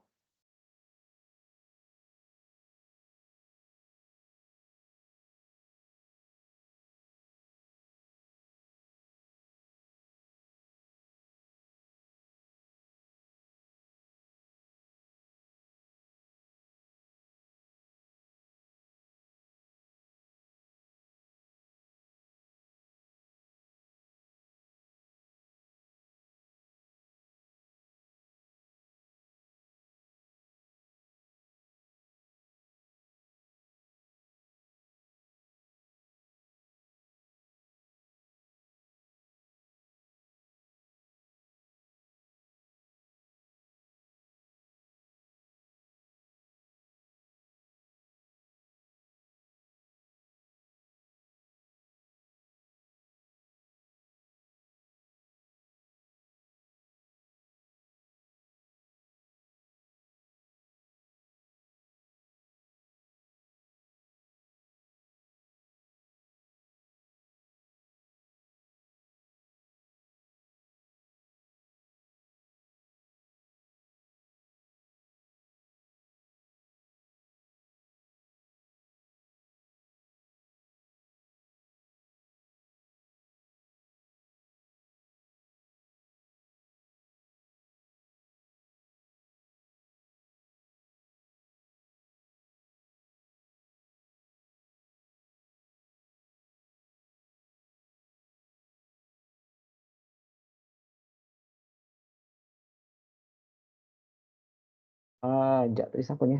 Sekejap tadi siapa ni?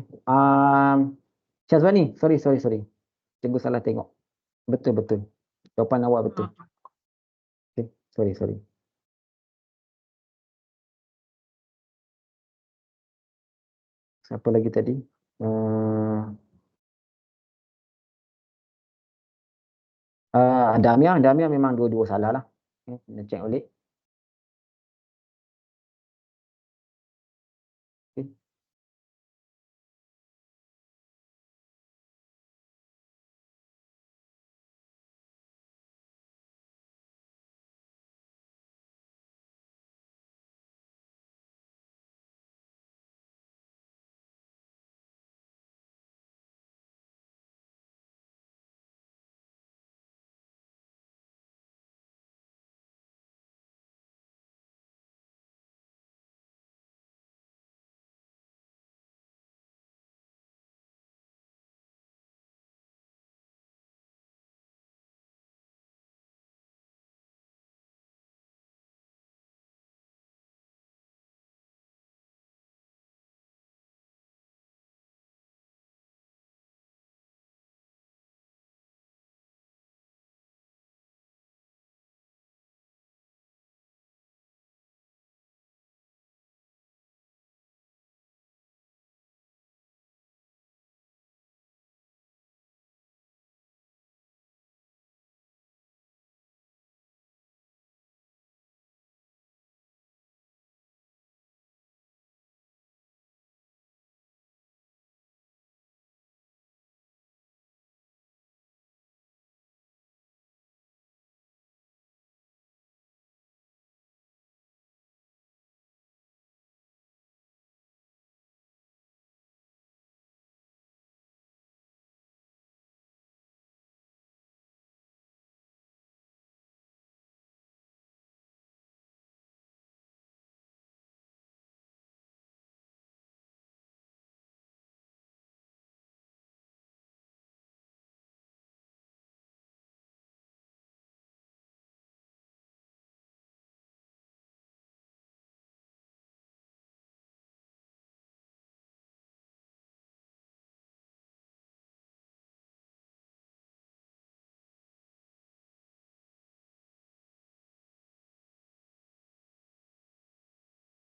Syazwani, sorry. Cikgu salah tengok. Betul. Jawapan awak betul. Okay. Sorry. Siapa lagi tadi? Damia memang dua-dua salah lah. Kena check balik. Okay.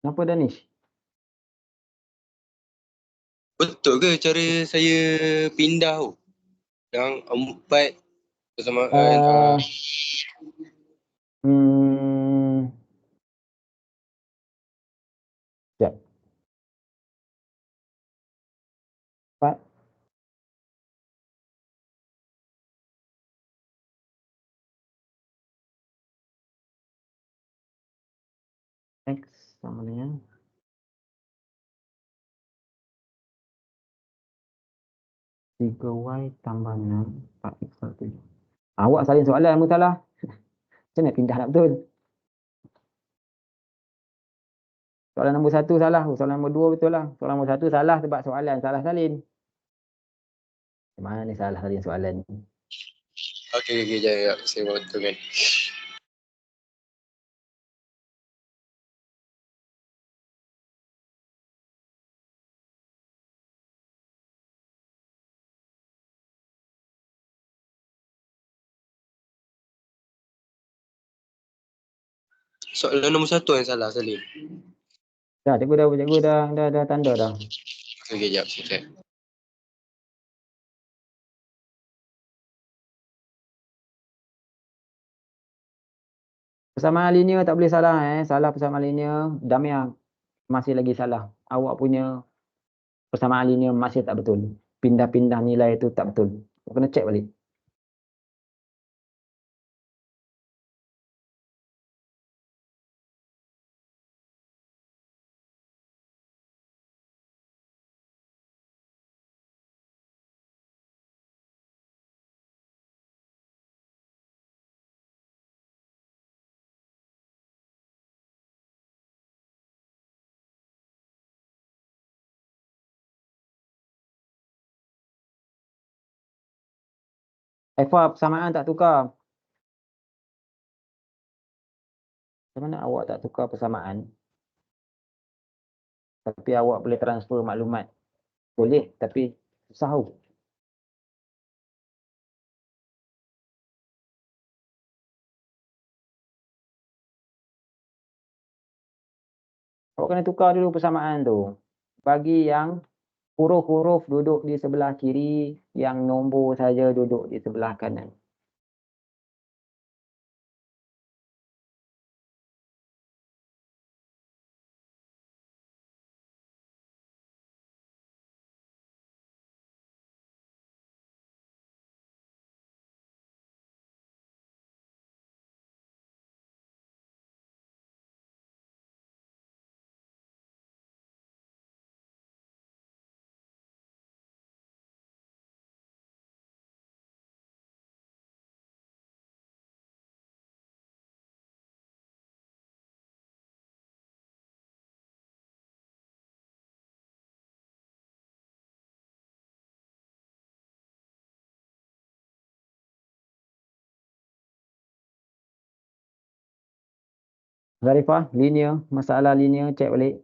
Kenapa Danish? Betul ke cara saya pindah tu? Yang 4 persamaan Sekejap. 4. X sama dengan 3Y tambah 6 4X tambah 7. Awak salin soalan pun salah. Macam nak pindah nak betul? Soalan nombor 1 salah. Soalan nombor 2 betul lah. Soalan nombor 1 salah sebab soalan salah salin. Mana ni salah salin soalan ni? Okey, jap. Saya betulkan. Soalan nombor 1 yang salah, Salim. Dah, cikgu dah tanda dah. Okey, jap. Saya check. Persamaan linear tak boleh salah Salah persamaan linear, Damiah masih lagi salah. Awak punya persamaan linear masih tak betul. Pindah-pindah nilai itu tak betul. Awak kena cek balik. Eva, persamaan tak tukar. Macam mana awak tak tukar persamaan? Tapi awak boleh transfer maklumat. Boleh, tapi susah tau. Awak kena tukar dulu persamaan tu. Bagi yang huruf-huruf duduk di sebelah kiri, yang nombor saja duduk di sebelah kanan. Zarifah, linear, masalah linear, cek balik.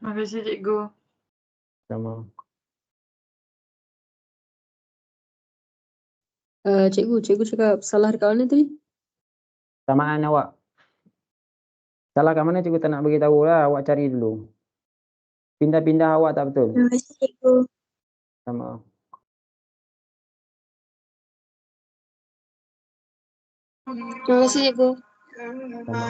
Terima kasih, cikgu. Sama. Cikgu cakap salah dekat mana tadi? Persamaan awak. Salah kat mana cikgu tak nak beritahu lah. Awak cari dulu. Pindah-pindah awak tak betul. Terima kasih cikgu. Sama. Terima kasih, cikgu. Sama.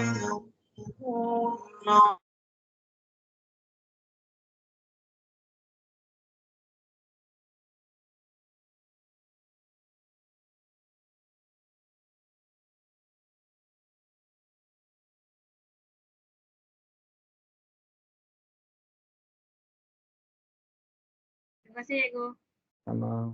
Terima kasih, cikgu. Sama.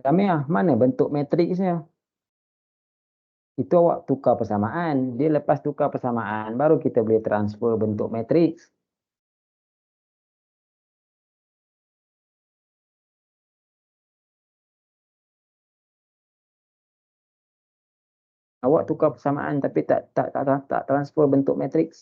Jamiah, mana bentuk matriksnya? Itu awak tukar persamaan. Dia lepas tukar persamaan, baru kita boleh transfer bentuk matriks. Awak tukar persamaan tapi tak transfer bentuk matriks.